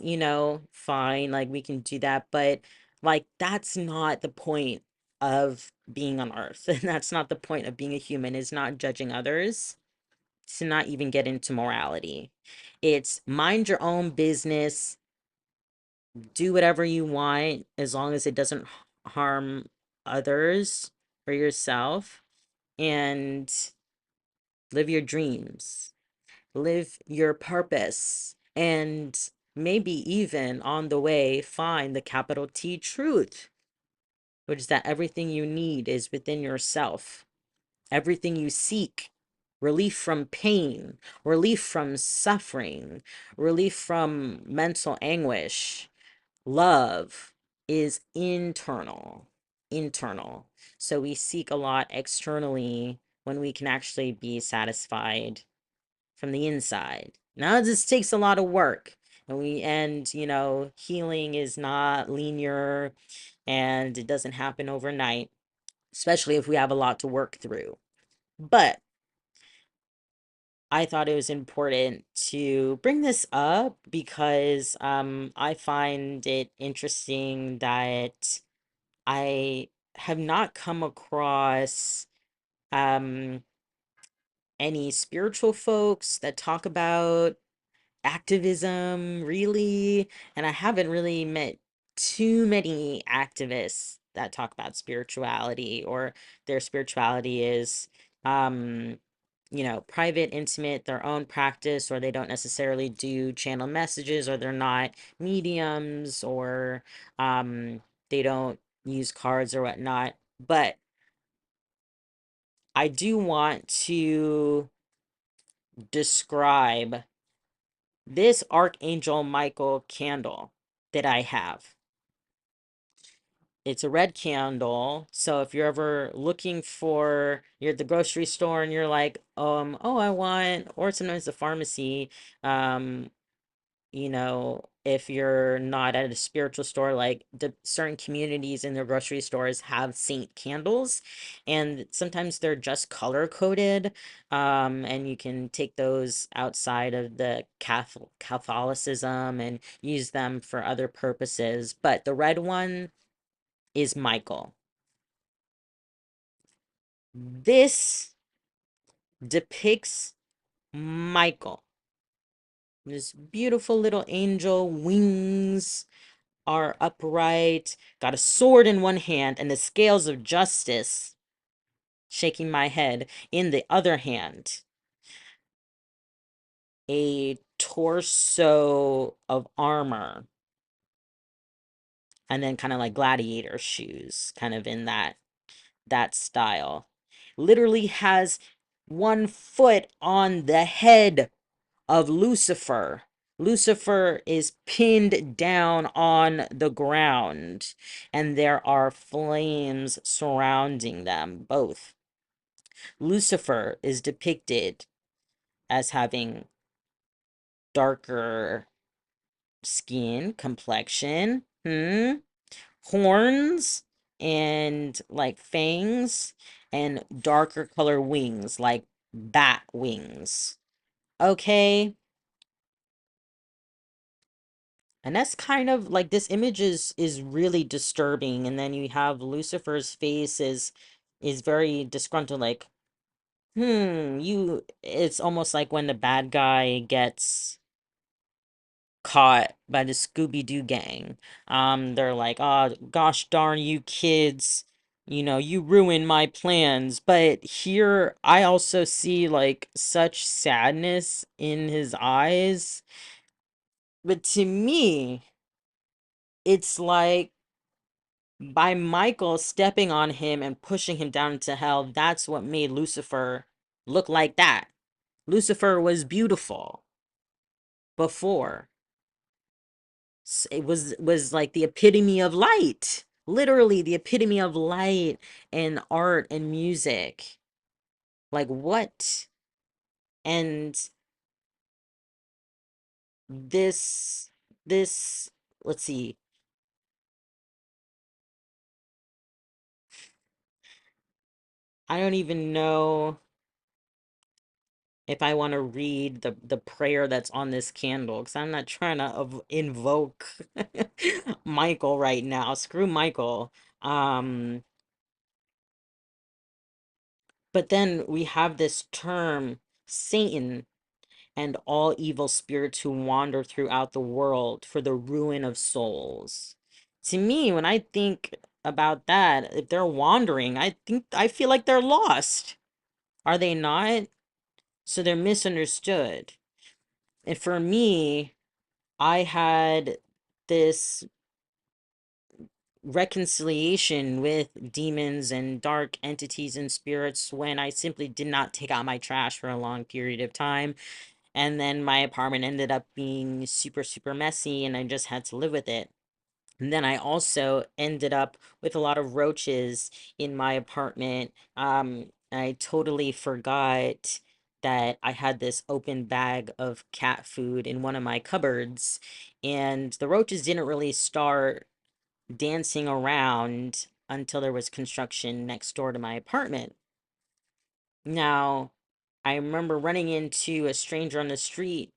fine, like we can do that, but like that's not the point of being on earth. And that's not the point of being a human, is not judging others, to not even get into morality. It's mind your own business, do whatever you want as long as it doesn't harm others or yourself, and live your dreams, live your purpose, and maybe even on the way find the capital T truth, which is that everything you need is within yourself. Everything you seek, relief from pain, relief from suffering, relief from mental anguish, love, is internal. internal. So we seek a lot externally when we can actually be satisfied from the inside. Now this takes a lot of work. And healing is not linear and it doesn't happen overnight, especially if we have a lot to work through. But I thought it was important to bring this up because I find it interesting that I have not come across um, any spiritual folks that talk about activism, really. And I haven't really met too many activists that talk about spirituality, or their spirituality is, um, private, intimate, their own practice, or they don't necessarily do channel messages, or they're not mediums, or they don't use cards or whatnot. But I do want to describe this Archangel Michael candle that I have. It's a red candle. So if you're ever looking for, you're at the grocery store and you're like, oh, I want, or sometimes the pharmacy, um, if you're not at a spiritual store, like the certain communities in their grocery stores have saint candles, and sometimes they're just color coded, and you can take those outside of the Catholicism and use them for other purposes. But the red one is Michael. This depicts Michael, this beautiful little angel, wings are upright, got a sword in one hand, and the scales of justice, shaking my head, in the other hand. A torso of armor, and then kind of like gladiator shoes, kind of in that style. Literally has one foot on the head of Lucifer. Lucifer is pinned down on the ground, and there are flames surrounding them both. Lucifer is depicted as having darker skin, complexion, horns, and like fangs, and darker color wings, like bat wings. Okay. And that's kind of like, this image is really disturbing. And then you have Lucifer's face is very disgruntled, like, it's almost like when the bad guy gets caught by the Scooby-Doo gang. They're like, oh gosh darn you kids, you ruined my plans. But here I also see like such sadness in his eyes. But to me, it's like, by Michael stepping on him and pushing him down into hell, that's what made Lucifer look like that. Lucifer was beautiful before. It was like the epitome of light. Literally the epitome of light and art and music. Like what? And this let's see. I don't even know if I want to read the prayer that's on this candle, because I'm not trying to invoke Michael right now. Screw Michael. Um, but then we have this term, Satan, and all evil spirits who wander throughout the world for the ruin of souls. To me, when I think about that, if they're wandering, I feel like they're lost. Are they not? So they're misunderstood. And for me, I had this reconciliation with demons and dark entities and spirits when I simply did not take out my trash for a long period of time. And then my apartment ended up being super, super messy, and I just had to live with it. And then I also ended up with a lot of roaches in my apartment. I totally forgot that I had this open bag of cat food in one of my cupboards, and the roaches didn't really start dancing around until there was construction next door to my apartment. Now, I remember running into a stranger on the street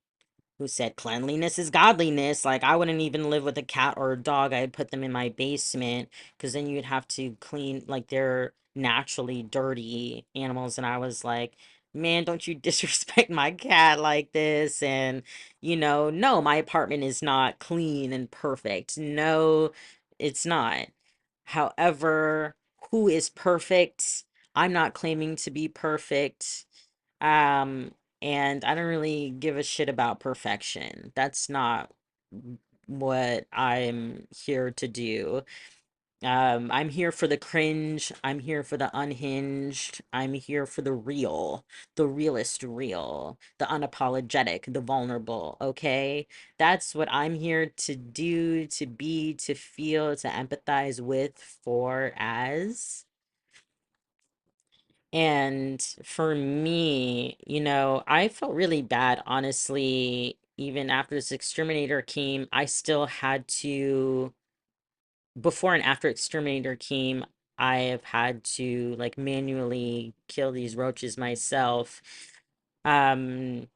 who said cleanliness is godliness. Like, I wouldn't even live with a cat or a dog. I'd put them in my basement because then you'd have to clean, like, they're naturally dirty animals. And I was like, man, don't you disrespect my cat like this. And, no, my apartment is not clean and perfect. No, it's not. However, who is perfect? I'm not claiming to be perfect. Um, and I don't really give a shit about perfection. That's not what I'm here to do. I'm here for the cringe. I'm here for the unhinged. I'm here for the real, the realist real, the unapologetic, the vulnerable. Okay. That's what I'm here to do, to be, to feel, to empathize with, for, as. And for me, I felt really bad, honestly. Even after this exterminator came, I still had to, before and after exterminator came, I have had to like manually kill these roaches myself. Um,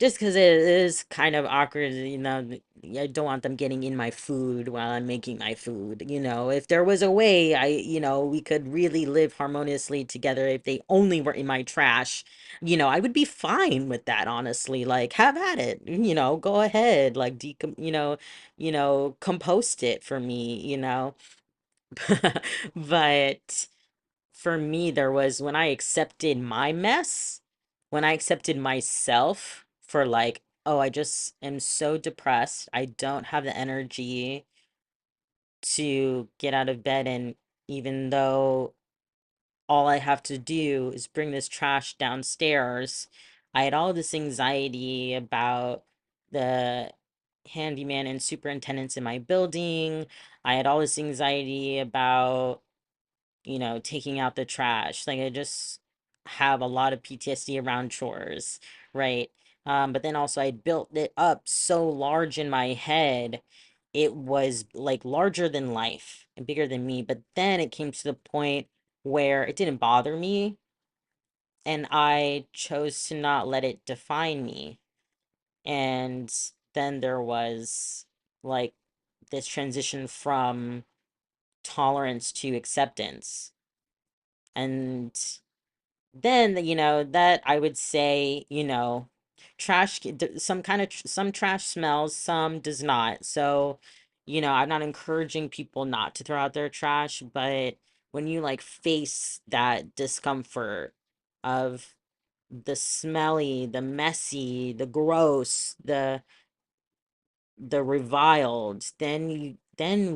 just because it is kind of awkward, I don't want them getting in my food while I'm making my food. If there was a way we could really live harmoniously together if they only were in my trash, I would be fine with that, honestly. Like, have at it, go ahead, like compost it for me. But for me, there was when I accepted my mess, when I accepted myself for like, oh, I just am so depressed. I don't have the energy to get out of bed. And even though all I have to do is bring this trash downstairs, I had all this anxiety about the handyman and superintendents in my building. I had all this anxiety about taking out the trash. Like, I just have a lot of PTSD around chores, right? But then also I built it up so large in my head. It was like larger than life and bigger than me. But then it came to the point where it didn't bother me, and I chose to not let it define me. And then there was like this transition from tolerance to acceptance. And then that I would say some kind of some trash smells, some does not. So I'm not encouraging people not to throw out their trash, but when you like face that discomfort of the smelly, the messy, the gross, the reviled, then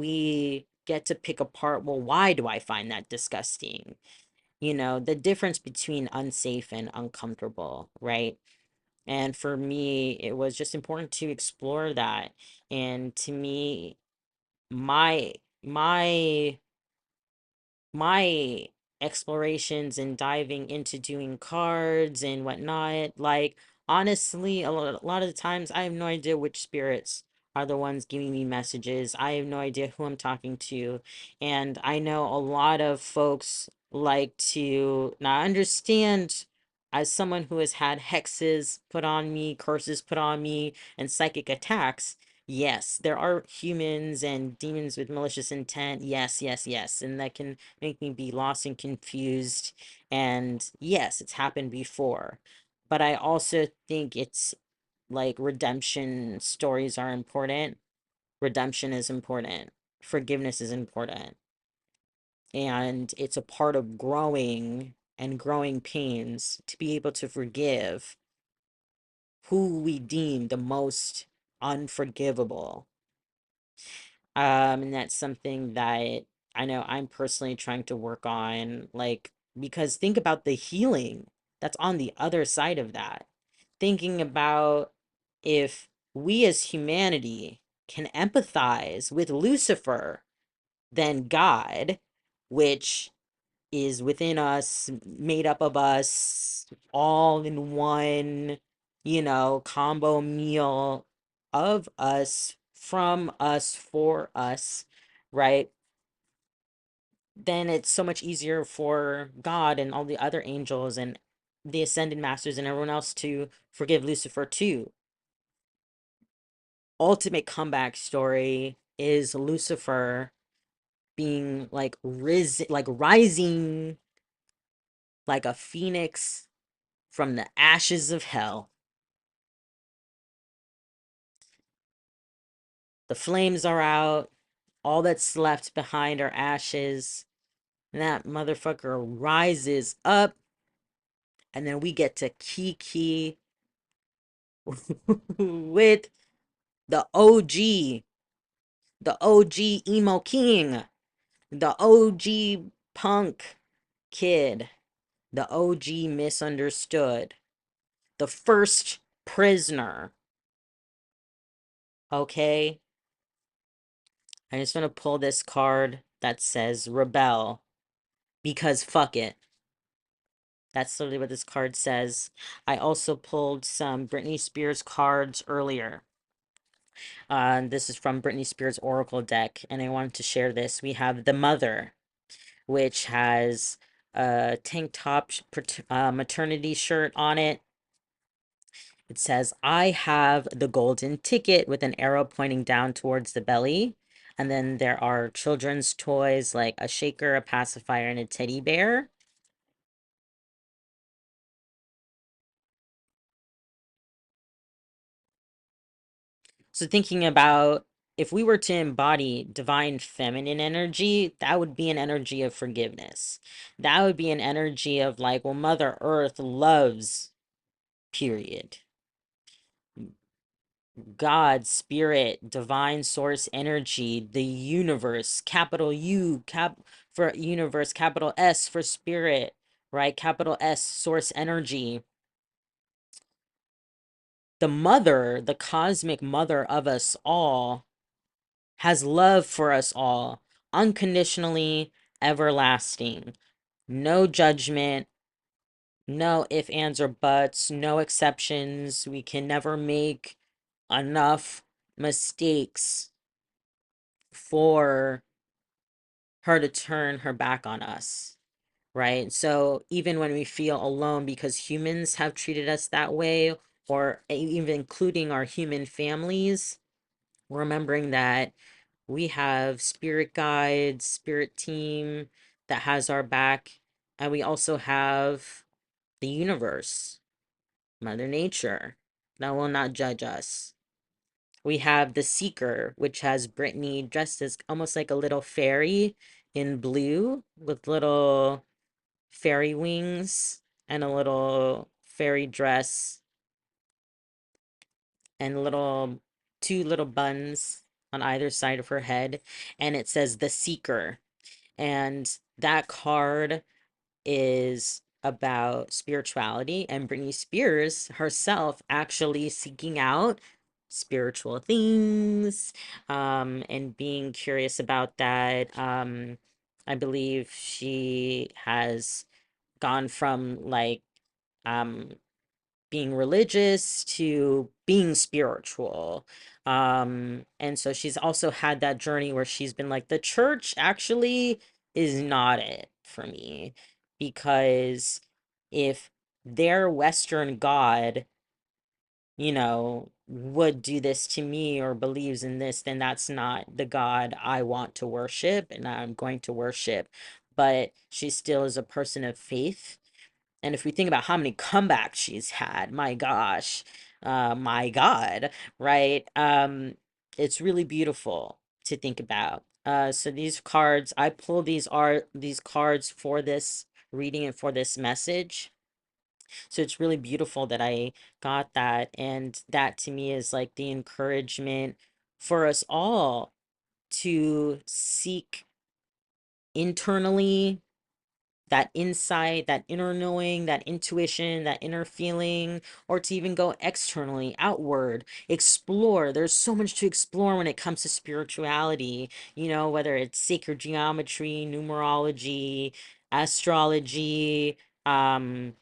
we get to pick apart, well, why do I find that disgusting? The difference between unsafe and uncomfortable, right? And for me, it was just important to explore that. And to me, my my my explorations and diving into doing cards and whatnot, like, honestly, a lot of the times I have no idea which spirits are the ones giving me messages. I have no idea who I'm talking to. And I know a lot of folks like to not understand, as someone who has had hexes put on me, curses put on me, and psychic attacks. Yes, there are humans and demons with malicious intent. Yes, yes, yes. And that can make me be lost and confused. And yes, it's happened before. But I also think it's like redemption stories are important. Redemption is important. Forgiveness is important. And it's a part of growing and growing pains to be able to forgive who we deem the most unforgivable. And that's something that I know I'm personally trying to work on, like, because think about the healing that's on the other side of that. Thinking about if we as humanity can empathize with Lucifer, than God, which is within us, made up of us, all in one, combo meal of us, from us, for us, right? Then it's so much easier for God and all the other angels and the ascended masters and everyone else to forgive Lucifer too. Ultimate comeback story is Lucifer being like rising like a phoenix from the ashes of hell. The flames are out. All that's left behind are ashes. And that motherfucker rises up. And then we get to kiki with the OG, the OG emo king, the OG punk kid, the OG misunderstood, the first prisoner. Okay? I just want to pull this card that says rebel because fuck it. That's literally what this card says. I also pulled some Britney Spears cards earlier. This is from Britney Spears Oracle deck, and I wanted to share this. We have the Mother, which has a tank top maternity shirt on it. It says, I have the golden ticket with an arrow pointing down towards the belly. And then there are children's toys like a shaker, a pacifier, and a teddy bear. So thinking about if we were to embody divine feminine energy, that would be an energy of forgiveness. That would be an energy of like, well, Mother Earth loves, period. God, spirit, divine source energy, the universe, capital U, for universe, capital S for spirit, right? Capital S, source energy. The mother, the cosmic mother of us all, has love for us all, unconditionally, everlasting. No judgment, no ifs, ands, or buts, no exceptions. We can never make enough mistakes for her to turn her back on us, right? So even when we feel alone because humans have treated us that way, or even including our human families, remembering that we have spirit guides, spirit team that has our back, and we also have the universe, Mother Nature, that will not judge us. We have the Seeker, which has Brittany dressed as almost like a little fairy in blue with little fairy wings and a little fairy dress and two little buns on either side of her head. And it says the Seeker. And that card is about spirituality and Britney Spears herself actually seeking out spiritual things, and being curious about that. I believe she has gone from like um being religious to being spiritual. And so she's also had that journey where she's been like, the church actually is not it for me, because if their Western God, would do this to me or believes in this, then that's not the God I want to worship and I'm going to worship. But she still is a person of faith, and if we think about how many comebacks she's had, my gosh, my God, right? It's really beautiful to think about. So these cards, I pull these cards for this reading and for this message. So it's really beautiful that I got that. And that to me is like the encouragement for us all to seek internally that insight, that inner knowing, that intuition, that inner feeling, or to even go externally, outward, explore. There's so much to explore when it comes to spirituality, whether it's sacred geometry, numerology, astrology, um,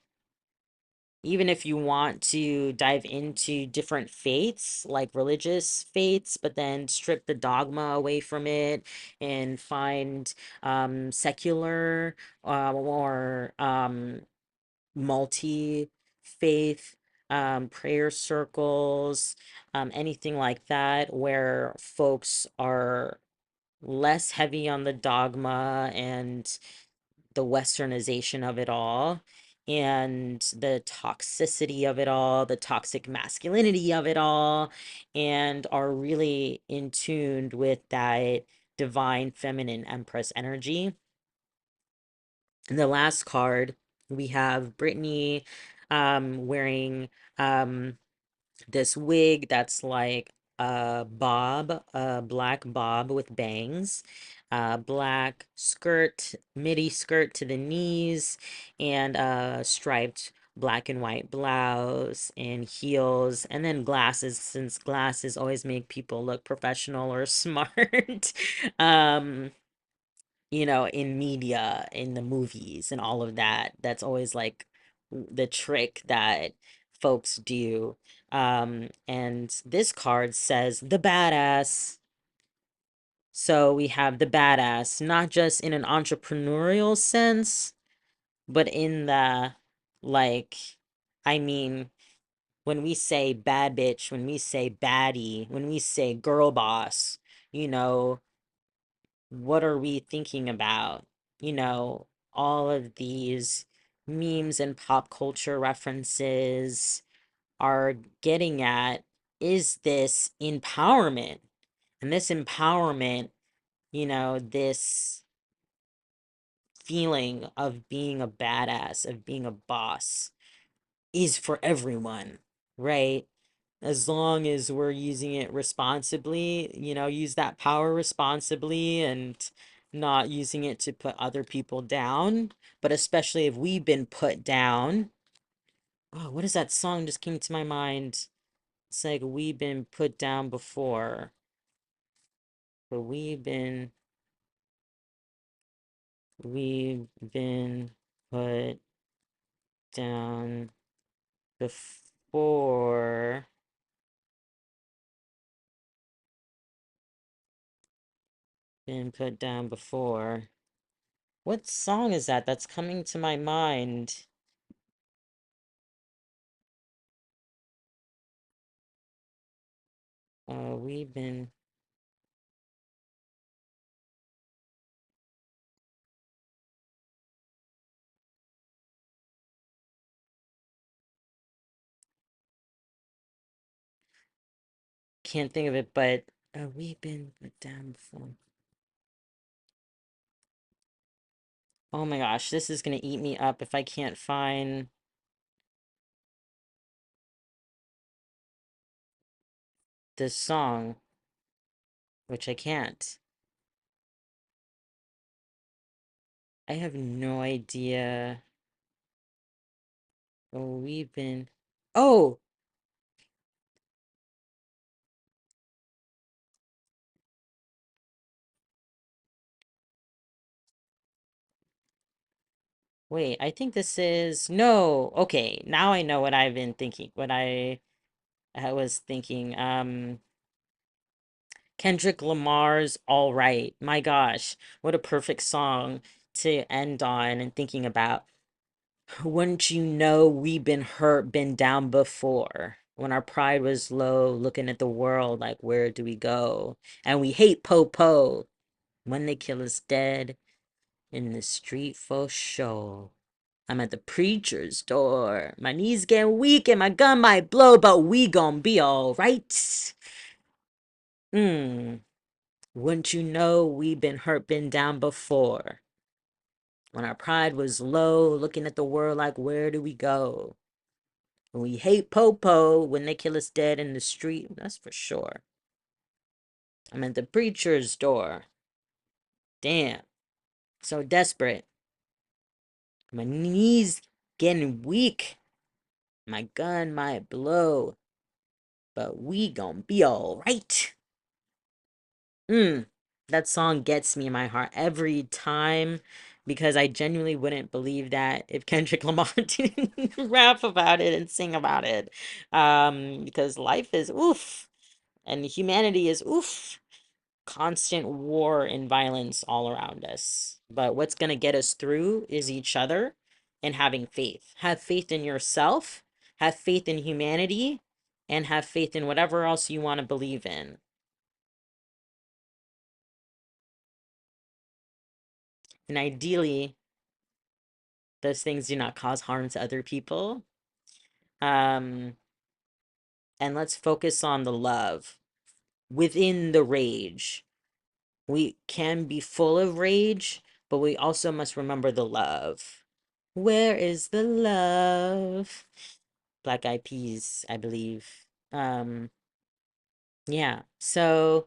even if you want to dive into different faiths, like religious faiths, but then strip the dogma away from it and find secular or multi faith prayer circles, anything like that, where folks are less heavy on the dogma and the westernization of it all and the toxicity of it all, the toxic masculinity of it all, and are really in tune with that divine feminine empress energy. And the last card, we have Brittany wearing this wig that's like a bob, a black bob with bangs, black skirt, midi skirt to the knees, and a striped black and white blouse and heels, and then glasses, since glasses always make people look professional or smart. um in media, in the movies and all of that. That's always like the trick that folks do. And this card says the badass. So we have the badass, not just in an entrepreneurial sense, but in the like, I mean, when we say bad bitch, when we say baddie, when we say girl boss, you know, what are we thinking about? All of these memes and pop culture references are getting at, is this empowerment? And this empowerment, this feeling of being a badass, of being a boss, is for everyone, right? As long as we're using it responsibly, use that power responsibly and not using it to put other people down. But especially if we've been put down. Oh, what is that song just came to my mind? It's like we've been put down before, but we've been put down before. Been put down before. What song is that that's coming to my mind? We've been can't think of it, but we've been put down before. Oh my gosh, this is gonna eat me up if I can't find this song, which I can't. I have no idea. Oh, we've been. Oh, wait, I think this is. No. Okay, now I know what I've been thinking. What I was thinking. Kendrick Lamar's All Right. My gosh, what a perfect song to end on and thinking about. Wouldn't you know we've been hurt, been down before? When our pride was low, looking at the world like, where do we go? And we hate po-po when they kill us dead in the street for sure. I'm at the preacher's door. My knees getting weak and my gun might blow, but we gon' be all right. Hmm. Wouldn't you know we've been hurt, been down before? When our pride was low, looking at the world like, where do we go? We hate po-po when they kill us dead in the street, that's for sure. I'm at the preacher's door. Damn. So desperate. My knees getting weak. My gun might blow, but we gonna be all right. That song gets me in my heart every time because I genuinely wouldn't believe that if Kendrick Lamar didn't rap about it and sing about it. Because life is oof and humanity is oof. Constant war and violence all around us. But what's going to get us through is each other and having faith. Have faith in yourself, have faith in humanity, and have faith in whatever else you want to believe in. And ideally, those things do not cause harm to other people. Um, and let's focus on the love within the rage. We can be full of rage, but we also must remember the love. Where is the love? Black Eyed Peas, I believe. Um, yeah. So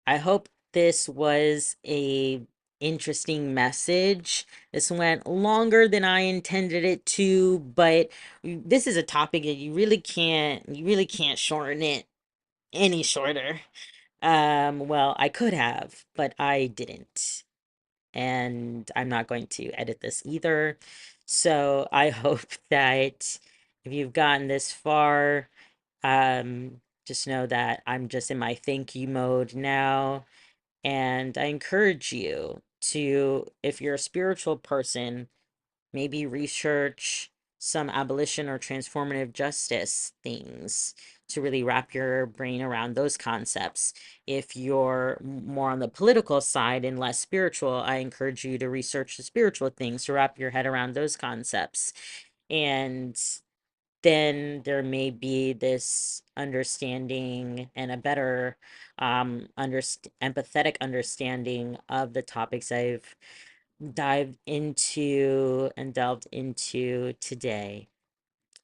I hope this was a interesting message. This went longer than I intended it to, but this is a topic that you really can't shorten it any shorter. Well, I could have, but I didn't. And I'm not going to edit this either. So I hope that if you've gotten this far, just know that I'm just in my thank you mode now. And I encourage you to, if you're a spiritual person, maybe research some abolition or transformative justice things to really wrap your brain around those concepts. If you're more on the political side and less spiritual, I encourage you to research the spiritual things to wrap your head around those concepts. And then there may be this understanding and a better empathetic understanding of the topics I've dived into and delved into today.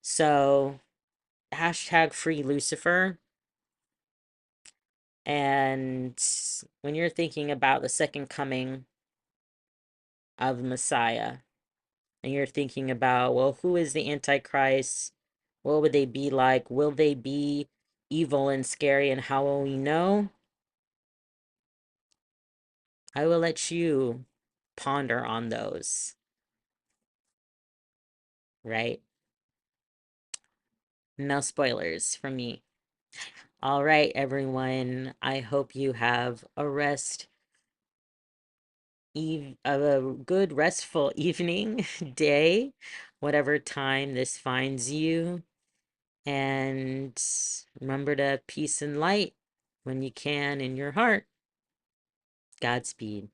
So, hashtag free Lucifer. And when you're thinking about the second coming of Messiah, and you're thinking about, well, who is the Antichrist? What would they be like? Will they be evil and scary? And how will we know? I will let you ponder on those, right? No spoilers from me. All right, everyone. I hope you have a good restful evening, day, whatever time this finds you. And remember to peace and light when you can in your heart. Godspeed.